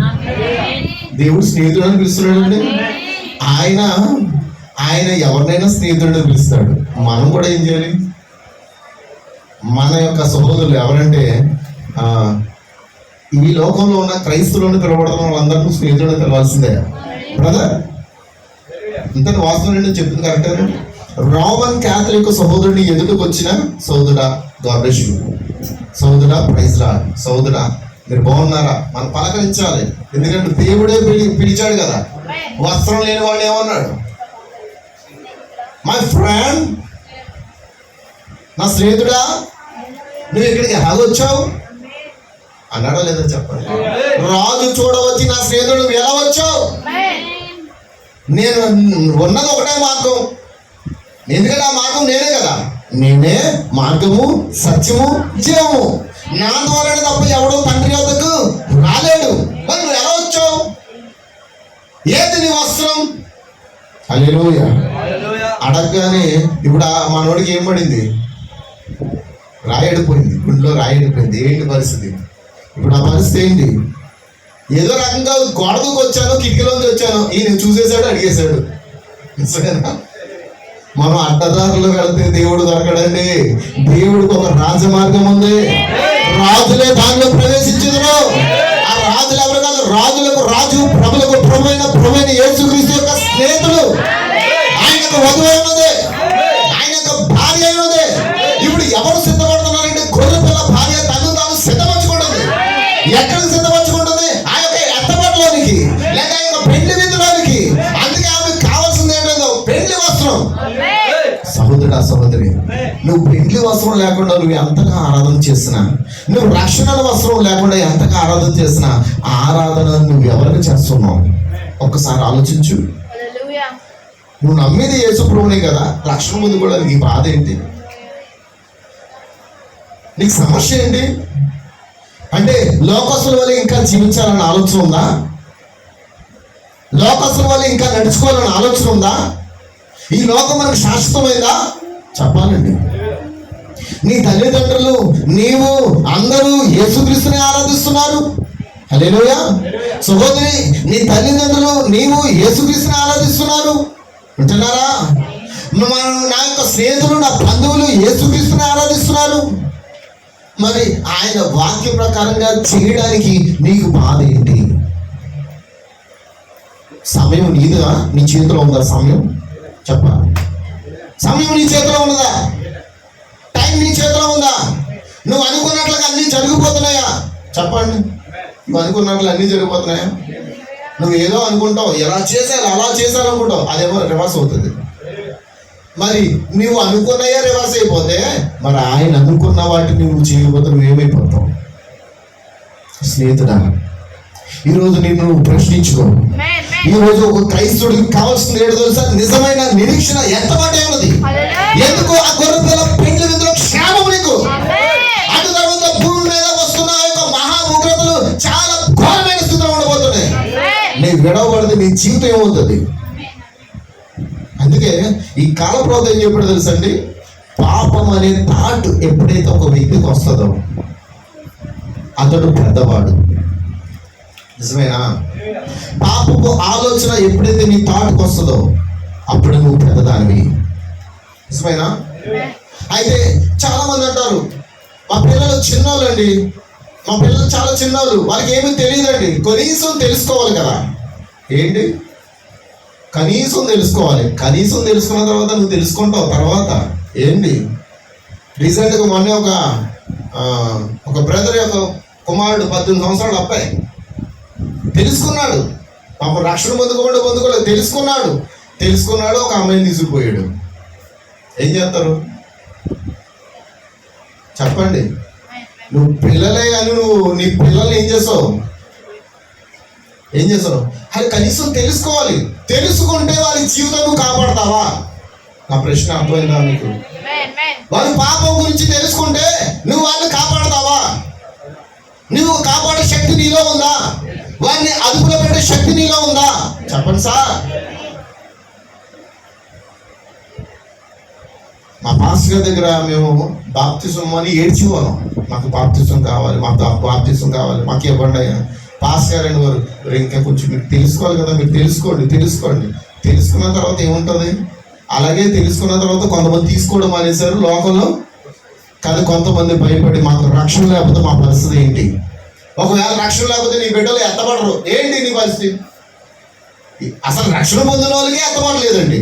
దేవుడు స్నేహితుడు అని పిలుస్తున్నాడండి. ఆయన ఎవరినైనా స్నేహితుడిని పిలుస్తాడు. మనం కూడా ఏం చేయాలి? మన యొక్క సహోదరులు ఎవరంటే ఈ లోకంలో ఉన్న క్రైస్తవులను పిలవబడుతున్న వాళ్ళందరినీ స్నేహితుడిని పిలవాల్సిందే బ్రదర్. ఇంత వాస్తవం నేను చెప్పింది కరెక్టేనండి. రోమన్ క్యాథలిక్ సహోదరుని ఎదుటికి వచ్చిన సోదరుడా గాడ్ బ్లెస్ యు, సోదరుడా ప్రైజ్ లార్డ్, సోదరుడా మీరు బాగున్నారా, మనం పలకరించాలి. ఎందుకంటే దేవుడే పిలిచాడు కదా. వస్త్రం లేని వాడు ఏమన్నాడు? మై ఫ్రెండ్, నా స్నేహితుడా నువ్వు ఇక్కడికి ఎలాగొచ్చావు అన్నాడా లేదా చెప్పండి. రాజు చూడవచ్చి నా స్నేహితుడు నువ్వు ఎలా వచ్చావు? నేను ఉన్నది ఒకటే మార్గం. ఎందుకంటే ఆ మార్గం నేనే కదా. నేనే మార్గము, సత్యము, జీవము. నా ద్వారానే తప్ప ఎవడో తండ్రి వద్దకు రాలేడు. మరి నువ్వు ఎలా వచ్చావు? ఏది నీ వస్త్రం? హల్లెలూయా. అడగగానే ఇప్పుడు మనోడికి ఏం పడింది? రాయడిపోయింది, గుండెలో రాయడిపోయింది. ఏంటి పరిస్థితి? ఇప్పుడు ఆ పరిస్థితి ఏంటి? ఏదో రకంగా గోడ దూకి వచ్చాను, కిటికీలోంచి వచ్చాను, ఈయన చూసేశాడు, అడిగేశాడు. మనం అడ్డదారులు వెళితే దేవుడు దొరకడండి. దేవుడికి ఒక రాజమార్గం ఉంది. రాజులే దానిలో ప్రవేశించుదురు. ఆ రాజులు ఎవరు కాదు, రాజులకు రాజు, ప్రభులకు ప్రభువైన యేసుక్రీస్తు యొక్క స్నేహితుడు. ఆయనకు వధువు ఉన్నది, ఆయన యొక్క భార్య ఉన్నది. ఇప్పుడు ఎవరు సిద్ధపడుతున్నారంటే గొర్రె పిల్ల భార్య తను తాను సిద్ధపరచుకుంటుంది. ఎక్కడ సిద్ధపరచుకుంటుంది? ఆ యొక్క వస్త్రం. సహోదరుడా సహోదరి, నువ్వు పెండ్లి వస్త్రం లేకుండా నువ్వు ఎంతగా ఆరాధన చేసినా, నువ్వు రక్షణ వస్త్రం లేకుండా ఎంతగా ఆరాధన చేసినా, ఆరాధన నువ్వు ఎవరికి చేస్తున్నావు ఒక్కసారి ఆలోచించు. నువ్వు నమ్మేది యేసు ప్రభువునే కదా, రక్షణ ముందు కూడా నీ బాధ ఏంటి? నీకు సమస్య ఏంటి? అంటే లోకస్తుల వల్ల ఇంకా జీవించాలన్న ఆలోచన ఉందా? లోకస్తుల వల్ల ఇంకా నడుచుకోవాలన్న ఆలోచన ఉందా? ఈ లోకం మనకు శాశ్వతమైందా? చెప్పాలండి. నీ తల్లిదండ్రులు, నీవు అందరూ యేసుక్రీస్తుని ఆరాధిస్తున్నారు. హల్లెలూయా. సహోదరి, నీ తల్లిదండ్రులు, నీవు యేసుక్రీస్తుని ఆరాధిస్తున్నారు. వింటున్నారా? నా యొక్క స్నేహితులు, నా బంధువులు యేసుక్రీస్తుని ఆరాధిస్తున్నారు. మరి ఆయన వాక్య ప్రకారంగా చేయడానికి నీకు బాధ ఏంటి? సమయం నీదా? నీ చేతిలో ఉందా సమయం? చెప్పాలి. సమయం నీ చేతిలో ఉన్నదా? టైం నీ చేతిలో ఉందా? నువ్వు అనుకున్నట్లుగా అన్నీ జరిగిపోతున్నాయా? చెప్పండి. నువ్వు అనుకున్నట్లు అన్నీ జరిగిపోతున్నాయా? నువ్వు ఏదో అనుకుంటావు, ఎలా చేశారు అలా చేశారు అనుకుంటావు, అదేమో రివర్స్ అవుతుంది. మరి నువ్వు అనుకున్నాయే రివర్స్ అయిపోతే, మరి ఆయన అనుకున్న వాటిని నువ్వు చేయకపోతే నువ్వేమైపోతావు? స్నేహితుడా, ఈరోజు నిన్ను ప్రశ్నించుకో. ఈరోజు ఒక క్రైస్తవుడికి కావాల్సింది ఏంటో తెలుసా? నిజమైన నిరీక్షణ ఎంతమాట ఉన్నది. ఎందుకు? ఆ గొర్రె పిల్ల పెండ్లి విందులో క్షేమం నీకు. అటు తర్వాత భూమి మీద వస్తున్న యొక్క మహా ఉగ్రతలు చాలా ఘోరమైన స్థితిలో ఉండబోతున్నాయి. నీకు విడవబడితే నీ జీవితం ఏమవుతుంది? అందుకే ఈ కాల ప్రవక్త ఏం చెప్పాడు తెలుసండి? పాపం అనే థాట్ ఎప్పుడైతే ఒక వ్యక్తికి వస్తుందో అతడు పెద్దవాడు. నిజమేనా? పాపపు ఆలోచన ఎప్పుడైతే నీ థాట్కి వస్తుందో అప్పుడు నువ్వు పెద్దదానివి. నిజమేనా? అయితే చాలా మంది అంటారు, మా పిల్లలు చిన్నోళ్ళు అండి, మా పిల్లలు చాలా చిన్నోళ్ళు, వాళ్ళకి ఏమీ తెలియదండి. కనీసం తెలుసుకోవాలి కదా. ఏంటి? కనీసం తెలుసుకోవాలి. కనీసం తెలుసుకున్న తర్వాత నువ్వు తెలుసుకుంటావు. తర్వాత ఏంటి? రీసెంట్గా మొన్న ఒక బ్రదర్ యొక్క కుమారుడు 18 సంవత్సరాల అబ్బాయి తెలుసుకున్నాడు. పాప రక్షణ పొందుకోలేదు, తెలుసుకున్నాడు. ఒక అమ్మాయిని తీసుకుపోయాడు. ఏం చేస్తారు చెప్పండి? నువ్వు పిల్లలే కానీ నువ్వు నీ పిల్లల్ని ఏం చేస్తావు? అది కనీసం తెలుసుకోవాలి. తెలుసుకుంటే వాళ్ళ జీవితం నువ్వు కాపాడతావా? నా ప్రశ్న అర్థమైందా నీకు? వాళ్ళ పాపం గురించి తెలుసుకుంటే నువ్వు వాళ్ళని కాపాడతావా? నువ్వు కాపాడే శక్తి నీలో ఉందా? వారిని అదుపులో పెట్టే శక్తి నీలో ఉందా? చెప్పండి సార్. మా పాస్టర్ గారి దగ్గర మేము బాప్తిజం అని ఏడ్చేవాళ్ళం. మాకు బాప్తిజం కావాలి, మాకు ఇవ్వండి. పాస్ గారండి వారు, ఇంకా కొంచెం మీరు తెలుసుకోవాలి కదా, మీరు తెలుసుకోండి. తెలుసుకున్న తర్వాత ఏముంటుంది? అలాగే తెలుసుకున్న తర్వాత కొంతమంది తీసుకోవడం మానేశారు లోకంలో. కానీ కొంతమంది భయపడి మాకు రక్షణ లేకపోతే మా పరిస్థితి ఏంటి? ఒకవేళ రక్షణ లేకపోతే నీ బిడ్డలు ఎత్తబడరు, ఏంటి నీ పరిస్థితి? అసలు రక్షణ పొందిన వాళ్ళకే ఎత్తబడలేదండి.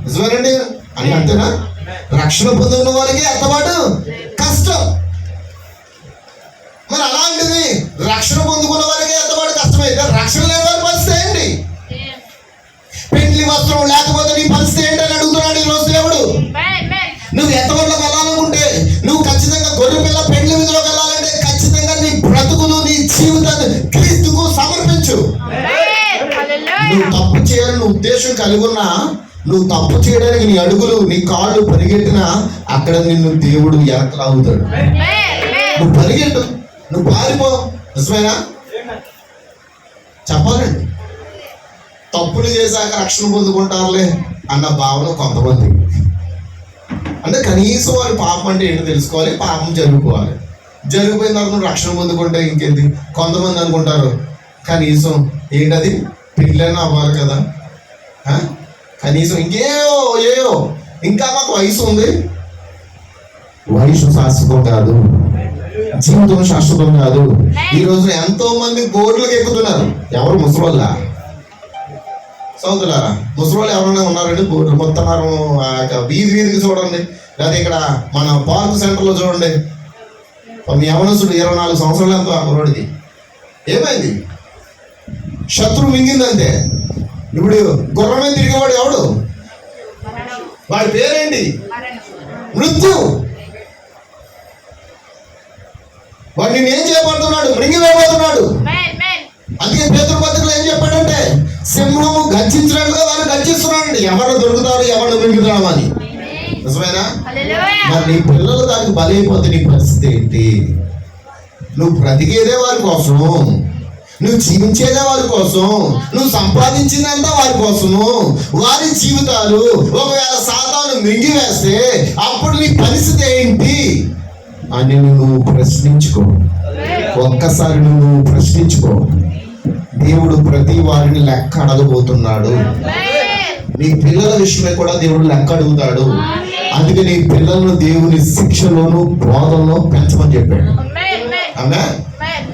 నిజమేనండి? అని అంతేనా? రక్షణ పొందిన వాళ్ళకి ఎత్తబాటు కష్టం. మరి అలాంటిది రక్షణ పొందుకున్న వారికి ఎంతవాడు కష్టమైతే రక్షణ లేని వారి పరిస్థితి ఏంటి? పెండ్లి వస్త్రం లేకపోతే నీ పరిస్థితి ఏంటి అని అడుగుతున్నాడు ఈరోజు దేవుడు. నువ్వు ఎంతవరకు వెళ్ళాలనుకుంటే, నువ్వు ఖచ్చితంగా గొర్రె పిల్ల పెండ్లి విధిలోకి వెళ్ళాలంటే ఖచ్చితంగా నీ బ్రతుకును, నీ జీవితాన్ని క్రీస్తుకు సమర్పించు. నువ్వు తప్పు చేయాలని ఉద్దేశం కలిగి ఉన్నా, నువ్వు తప్పు చేయడానికి నీ అడుగులు, నీ కాళ్ళు పరిగెట్టినా అక్కడ నిన్ను దేవుడు వెనకలాగుతాడు. నువ్వు పరిగెట్టు, నువ్వు పారిపో. నిజమేనా? చెప్పాలండి. తప్పులు చేశాక రక్షణ పొందుకుంటారులే అన్న భావన కొంతమంది. అంటే కనీసం వారి పాపం అంటే ఏంటో తెలుసుకోవాలి, పాపం జరిగిపోవాలి. జరిగిపోయిన తర్వాత నువ్వు రక్షణ పొందుకుంటే ఇంకేంటి? కొంతమంది అనుకుంటారు కనీసం ఏంటది పిల్లైనా అవ్వాలి కదా, కనీసం ఇంకేయో ఇంకా మాకు వయసు ఉంది. వయసు శాశ్వతం కాదు, జీవితం శాశ్వతం కాదు. ఈ రోజు ఎంతో మంది గోర్లకు ఎక్కుతున్నారు. ఎవరు? ముసలోళ్ళ సోదరులారా, ముసలోళ్ళు ఎవరైనా ఉన్నారండి? గోర్లు మొత్తం వీధికి చూడండి, లేదా ఇక్కడ మన పార్క్ సెంటర్లో చూడండి. మీ యవనసుడు 24 సంవత్సరాలు ఎంతో ఆ కుర్రోడికి ఏమైంది? శత్రువు మింగిందంతే. ఇప్పుడు గుర్రమే తిరిగేవాడు ఎవడు? వాడి పేరేంటి? మృత్యు. వాడు నేను ఏం చేయబడుతున్నాడు? మృంగివేయబోతున్నాడు. అందుకే పేతురు పత్రికలో ఏం చెప్పాడంటే, సింహము గర్జించినట్టుగా వారు గర్జిస్తున్నాడు. ఎవరు దొరుకుతారు, ఎవరు మింగుతాడు అని. నిజమేనా? మరి నీ పిల్లలు దానికి బలైపోతే నీ పరిస్థితి ఏంటి? నువ్వు బ్రతికేదే వారి కోసం, నువ్వు జీవించేదే వారి కోసం, నువ్వు సంపాదించిందంతా వారి కోసము. వారి జీవితాలు ఒకవేళ సాతాను మింగివేస్తే అప్పుడు నీ పరిస్థితి ఏంటి అని నువ్వు ప్రశ్నించుకో. ఒక్కసారి నువ్వు ప్రశ్నించుకో. దేవుడు ప్రతి వారిని లెక్క అడగబోతున్నాడు. నీ పిల్లల విషయమే కూడా దేవుడు లెక్క అడుగుతాడు. అందుకే నీ పిల్లలను దేవుని శిక్షలోను బోధనలో పెంచమని చెప్పాడు. అవునా?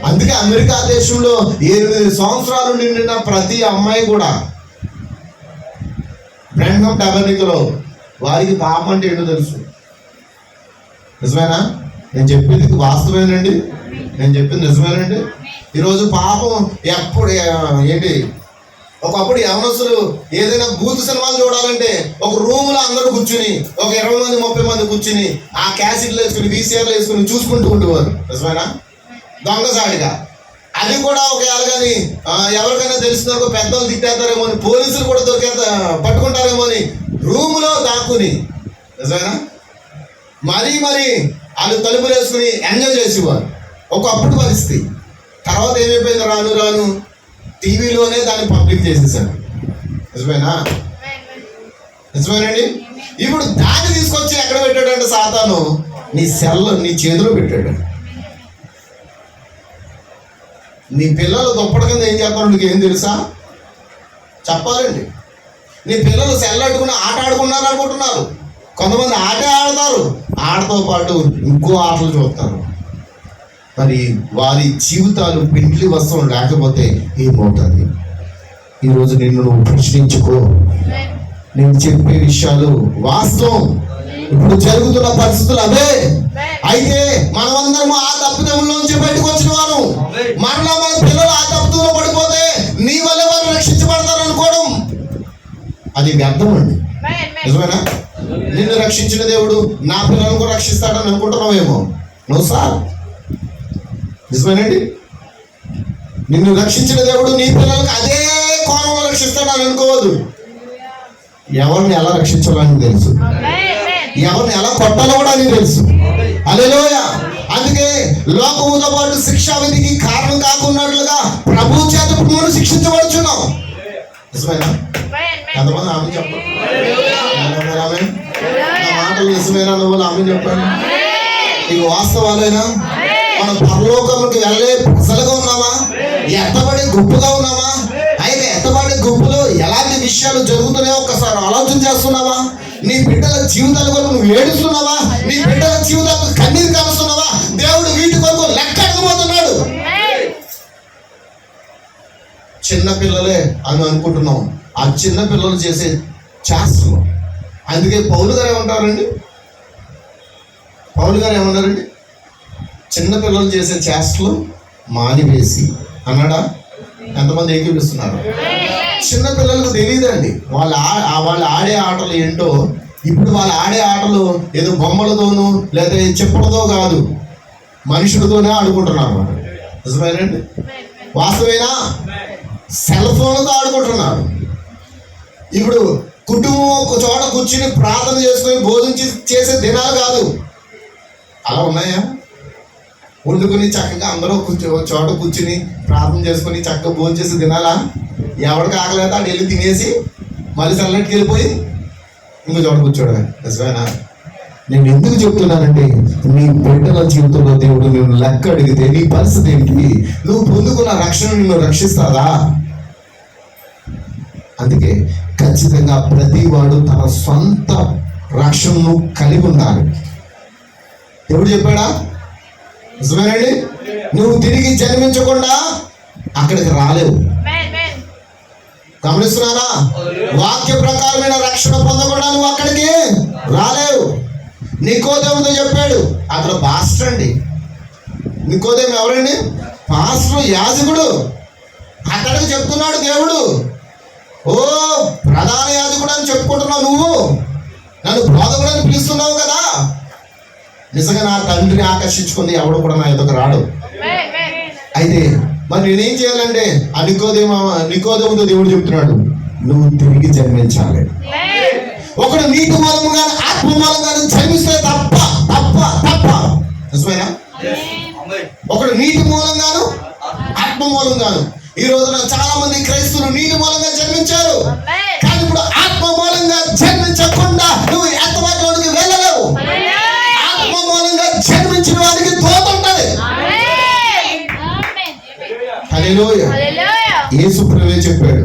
అందుకే అమెరికా దేశంలో 8 సంవత్సరాలు నిండిన ప్రతి అమ్మాయి కూడా బ్రాంహమ్ టబర్నికలో వారికి పాపం అంటే ఏంటో తెలుసు. నిజమేనా? నేను చెప్పింది వాస్తవేనండి. నేను చెప్పింది నిజమేనండి. ఈరోజు పాపం ఎప్పుడు ఏంటి, ఒకప్పుడు యవనస్తులు ఏదైనా బూత్ సినిమాలు చూడాలంటే ఒక రూమ్ లో అందరూ కూర్చుని, ఒక 20 మంది 30 మంది కూర్చుని ఆ క్యాసెట్లు వేసుకుని VCRలు వేసుకుని చూసుకుంటూ ఉండేవారు. నిజమేనా? దొంగసాడిగా. అది కూడా ఒకవేళ కానీ ఎవరికైనా తెలిసిన పెద్దలు తిట్టేస్తారేమో అని, పోలీసులు కూడా పట్టుకుంటారేమో అని రూములో దాక్కుని. నిజమేనా? మరీ వాళ్ళు తలుపులు వేసుకుని ఎంజాయ్ చేసేవారు. ఒకప్పుడు పరిస్థితి. తర్వాత ఏమైపోయింది, రాను రాను టీవీలోనే దాన్ని పబ్లిక్ చేసేసారు. నిజమేనా? నిజమేనండి. ఇప్పుడు దాన్ని తీసుకొచ్చి ఎక్కడ పెట్టాడంటే సాతాను నీ నీ చేతిలో పెట్టాడు. నీ పిల్లలు దుప్పటి కింద ఏం చేస్తారు నీకు ఏం తెలుసా? చెప్పాలండి. నీ పిల్లలు సెల్ అట్టుకుని ఆట ఆడుకున్నారు అనుకుంటున్నారు. కొంతమంది ఆటే ఆడతారు, ఆటతో పాటు ఇంకో ఆటలు చూస్తారు. మరి వారి జీవితాలు పెండ్లి వస్త్రం లేకపోతే ఏమవుతుంది? ఈరోజు నిన్ను నువ్వు ప్రశ్నించుకో. నేను చెప్పే విషయాలు వాస్తవం. ఇప్పుడు జరుగుతున్న పరిస్థితులు అవే. అయితే మనమందరం ఆ తప్పిదంలోంచి బయటకు వచ్చిన వారు మరలా మన పిల్లలు ఆ తప్పులో పడిపోతే నీ వల్ల వారు రక్షించబడతారు అనుకోవడం అది వ్యర్థం అండి. నిజమేనా? నిన్ను రక్షించిన దేవుడు నా పిల్లలను రక్షిస్తాడని అనుకుంటున్నావేమో. No sir. నిజమేనండి. నిన్ను రక్షించిన దేవుడు నీ పిల్లలకు అదే కోణంలో రక్షిస్తాడని అనుకోవద్దు. ఎవరిని ఎలా రక్షించాలో అని తెలుసు, ఎవరిని ఎలా కొట్టాలో కూడా అని తెలుసు. హల్లెలూయా. అందుకే లోకముతో పాటు శిక్షా విధికి కారణం కాకున్నట్లుగా ప్రభు చేత మనం శిక్షించబడుచున్నాం. నిజమేనా? ఎంతమంది ఆమె చెప్పండి. నా మాటలు నిజమేనా? నువ్వు ఆమె చెప్పండి. ఇవి వాస్తవాలేనా? మనం పరలోకముకి వెళ్ళే ప్రజలుగా ఉన్నామా? ఎత్తబడే గుంపుగా ఉన్నామా? అయితే ఎత్తబడే గుంపులో ఎలాంటి విషయాలు జరుగుతున్నాయో ఒక్కసారి ఆలోచన చేస్తున్నావా? నీ బిడ్డల జీవితాల కొరకు నువ్వు ఏడుస్తున్నావా? నీ బిడ్డల జీవితాలకు కన్నీరు కారుస్తున్నావా? దేవుడు వీటి కొరకు లెక్క అడగబోతున్నాడు. చిన్న పిల్లలే అని అనుకుంటున్నాం. ఆ చిన్న పిల్లలు చేసే చేస్తున్నాం. అందుకే పౌలు గారు ఏమంటారండి? పౌలు గారు ఏమన్నారండి? చిన్న పిల్లలు చేసే చేష్టలు మానివేసి అన్నాడా? ఎంతమంది ఏకీపిస్తున్నారు? చిన్న పిల్లలకు తెలియదండి వాళ్ళు ఆడే ఆటలు ఏంటో. ఇప్పుడు వాళ్ళు ఆడే ఆటలు ఏదో బొమ్మలతోనూ లేదా చెప్పులతో కాదు, మనుషులతోనే ఆడుకుంటున్నారు. నిజమేనండి? వాస్తవేనా? సెల్ ఫోన్లతో ఆడుకుంటున్నారు. ఇప్పుడు కుటుంబం ఒక చోట కూర్చుని ప్రార్థన చేసుకుని భోజనం చేసే దినాలు కాదు. అలా ఉన్నాయా? వండుకుని చక్కగా అందరూ చోట కూర్చుని ప్రార్థన చేసుకుని చక్కగా భోజనం చేసి తినాలా? ఎవరికి ఆకలేదా అటు వెళ్ళి తినేసి మళ్ళీ చల్లటికి వెళ్ళిపోయి ఇంకో చోట కూర్చోడమే. నిజమేనా? నేను ఎందుకు చెప్తున్నానంటే నీ బిడ్డల జీవితంలో దేవుడు నేను లెక్క అడిగితే నీ పరిస్థితి ఏంటి? నువ్వు పొందుకున్న రక్షణ నిన్ను రక్షిస్తాదా? అందుకే ఖచ్చితంగా ప్రతి వాడు తన సొంత రక్షణను కలిగి ఉండాలి. దేవుడు చెప్పాడా? నిజమేనండి. నువ్వు తిరిగి జన్మించకుండా అక్కడికి రాలేవు. గమనిస్తున్నారా? వాక్య ప్రకారమైన రక్షణ పొందకుండా నువ్వు అక్కడికి రాలేవు. నికోదేముతో చెప్పాడు. అక్కడ పాస్టర్ అండి. నికోదేము ఎవరండి? పాస్టర్, యాజకుడు. అక్కడికి చెప్తున్నాడు దేవుడు. ఓ ప్రధాన యాజకుడు అని చెప్పుకుంటున్నావు నువ్వు. నన్ను బోధకుడని పిలుస్తున్నావు కదా, నిజంగా నా తండ్రిని ఆకర్షించుకుంది ఎవడు కూడా నా ఎదుకు రాడు. అయితే మరి నేనేం చేయాలంటే ఆ నికోదేముతో దేవుడు చెప్తున్నాడు, నువ్వు తిరిగి జన్మించాలి. ఒకడు నీటి మూలంగా ఆత్మ మూలంగా జన్మిస్తే తప్ప తప్ప తప్ప. నిజమేనా? ఒకడు నీటి మూలంగాను ఆత్మ మూలంగాను. ఈ రోజున చాలా మంది క్రైస్తవులు నీటి మూలంగా జన్మించారు, కానీ ఇప్పుడు ఆత్మ మూలంగా జన్మించకుండా నువ్వు ఎంతవరకు వెళ్ళలేవు. ఆత్మ మూలంగా జన్మించిన వారికి తోత ఉంటది. హల్లెలూయా. యేసు ప్రభువే చెప్పాడు,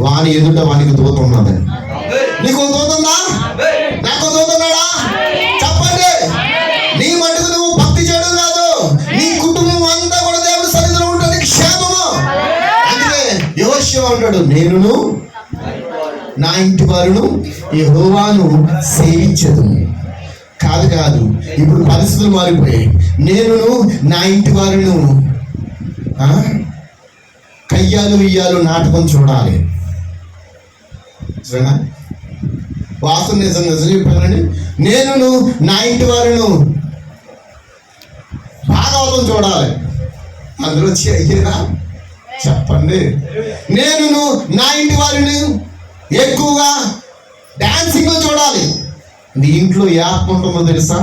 వాని ఎదుట వానికి దూత ఉన్నది. నీకు దూత ఉందా? నాకు దూత ఉన్నాడా? చెప్పండి. నీ మటుకు నువ్వు భక్తి చేయడం కాదు, నీ కుటుంబం అంతా కూడా దేవుడి సన్నిధిలో ఉంటుంది, క్షేమము. అందుకే యెహోషువ అంటాడు, నేనును నా ఇంటి వారును యెహోవాను సేవించదు. కాదు కాదు, ఇప్పుడు పరిస్థితులు మారిపోయాయి. నేనును నా ఇంటి వారును కయ్యాలు ఇయ్యాలు నాటకం చూడాలి. వాస్తవం నిజం చెప్పానండి. నేను నా ఇంటి వారిను భాగవతం చూడాలి. అందరూ వచ్చి అయ్యేనా చెప్పండి. నేను నా ఇంటి వారిని ఎక్కువగా డాన్సింగ్ చూడాలి. నీ ఇంట్లో ఏ ఆత్మ ఉంటుందో తెలుసా?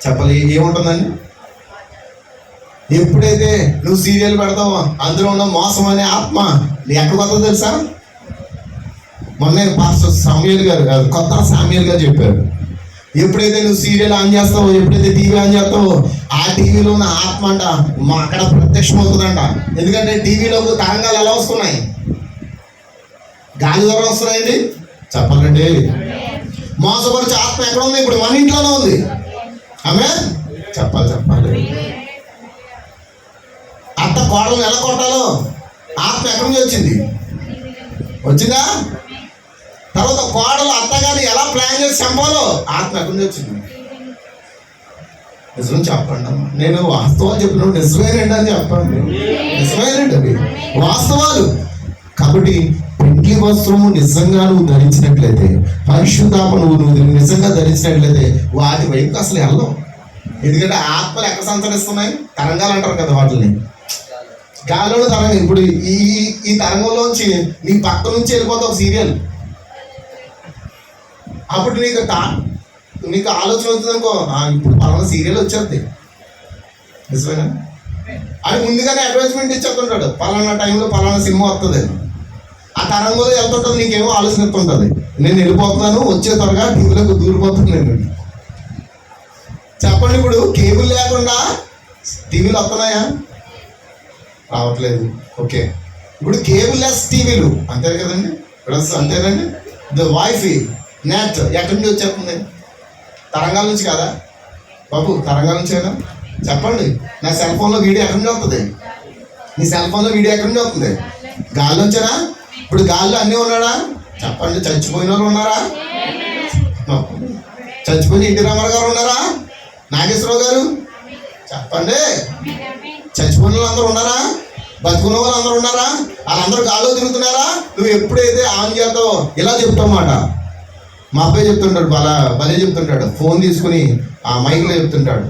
చెప్పాలి, ఏముంటుందండి? ఎప్పుడైతే నువ్వు సీరియల్ పెడతావో అందులో ఉన్న మోసం అనే ఆత్మ ఎక్కడికి వస్తుందో తెలుసా? మొన్న పాస్టర్ సామ్యూయల్ గారు కొత్త సామ్యూయల్ గారు చెప్పారు, ఎప్పుడైతే నువ్వు సీరియల్ ఆన్ చేస్తావో, ఎప్పుడైతే టీవీ ఆన్ చేస్తావో, ఆ టీవీలో ఉన్న ఆత్మ అంట అక్కడ ప్రత్యక్షం అవుతుందంట. ఎందుకంటే టీవీలో తరంగాలు ఎలా వస్తున్నాయి? గాలి ద్వారా వస్తున్నాయండి. చెప్పాలండి, మోసపరిచే ఆత్మ ఎక్కడ ఉంది? ఇప్పుడు మన ఇంట్లోనే ఉంది. ఆమె చెప్పాలి. అత్త కోడలను ఎలా కొట్టాలో ఆత్మ ఎక్కడి నుంచి వచ్చిందా? తర్వాత కోడలు అత్తగారిని ఎలా ప్లాన్ చేసి చంపాలో ఆత్మ ఎక్కడి నుంచి వచ్చింది? నిజం చెప్పండి అమ్మా. నేను వాస్తవాలు చెప్పినప్పుడు నిజమేనండి అని చెప్పండి. నిజమేనండి, అవి వాస్తవాలు. కాబట్టి పెండ్లి వస్త్రము నిజంగా నువ్వు ధరించినట్లయితే, పరిశుద్ధాత్మ నువ్వు నిజంగా ధరించినట్లయితే వాటి వైపు అసలు వెళ్ళవు. ఎందుకంటే ఆత్మలు ఎక్కడ సంచరిస్తున్నాయి? తరంగాలు అంటారు కదా వాటిని. గాలిలో తరంగం. ఇప్పుడు ఈ తరంగంలోంచి నీ పక్క నుంచి వెళ్ళిపోతావు సీరియల్. అప్పుడు నీకు ఆలోచన అవుతుంది అనుకో, ఇప్పుడు పలానా సీరియల్ వచ్చేది. నిజమేనా? అది ముందుగానే అడ్వర్టైజ్మెంట్ ఇచ్చేస్తుంటాడు, పలానా టైంలో పలానా సినిమా వస్తుంది. ఆ తరంగంలో వెళ్తుంటుంది, నీకేమో ఆలోచన ఎత్తుంటుంది, నేను వెళ్ళిపోతున్నాను, వచ్చే త్వరగా టీవీలోకి దూరిపోతున్నాను. చెప్పండి, ఇప్పుడు కేబుల్ లేకుండా టీవీలు వస్తున్నాయా? రావట్లేదు. ఓకే, ఇప్పుడు కేబుల్ లెస్ టీవీలు అంతే కదండి, అంతేనండి. వైఫై నెట్ ఎక్కడి నుంచి వచ్చేస్తుంది? తరంగాల నుంచి కదా బాబు? తరంగాల నుంచేనా? చెప్పండి. నా సెల్ ఫోన్లో వీడియో ఎక్కడి నుంచి వస్తుంది? నీ సెల్ ఫోన్లో వీడియో ఎక్కడి నుంచి వస్తుంది? గాలి నుంచేనా? ఇప్పుడు గాలిలో అన్నీ ఉన్నాడా? చెప్పండి. చచ్చిపోయిన వాళ్ళు ఉన్నారా? చచ్చిపోయిన ఎన్టీ రామారావు గారు ఉన్నారా? నాగేశ్వరరావు గారు? చెప్పండి. చచ్చిపోయిన వాళ్ళు అందరూ ఉన్నారా? బతుకున్న వాళ్ళు అందరూ ఉన్నారా? వాళ్ళందరూ గాల్లో తిరుగుతున్నారా? నువ్వు ఎప్పుడైతే ఆన్ చేస్తావో ఇలా చెప్తావు మాట. మా అబ్బాయి చెప్తుంటాడు, భలే చెప్తుంటాడు. ఫోన్ తీసుకుని ఆ మైక్లో చెప్తుంటాడు.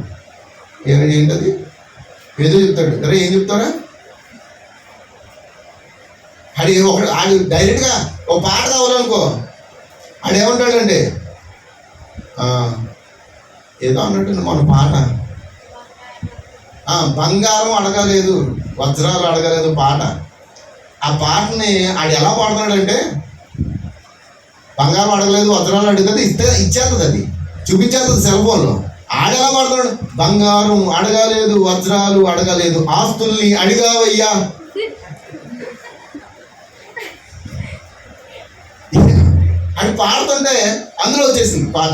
ఏంటది ఏదో చెప్తాడు. అరే ఏం చెప్తారా? ఆడు డైరెక్ట్గా ఒక పాట కావాలనుకో, ఆడేమంటాడండి, ఏదో అన్నట్టు మన పాట, బంగారం అడగలేదు, వజ్రాలు అడగలేదు పాట. ఆ పాటని ఆడు ఎలా పాడుతున్నాడంటే, బంగారం అడగలేదు, వజ్రాలు అడగలేదు, ఇచ్చేస్తుంది, అది చూపించేస్తుంది సెల్ ఫోన్లో. ఆడెలా పాడుతున్నాడు? బంగారం అడగలేదు, వజ్రాలు అడగలేదు, ఆస్తుల్ని అడిగావయ్యా. అది పాడుతుంటే అందులో వచ్చేసింది పాట.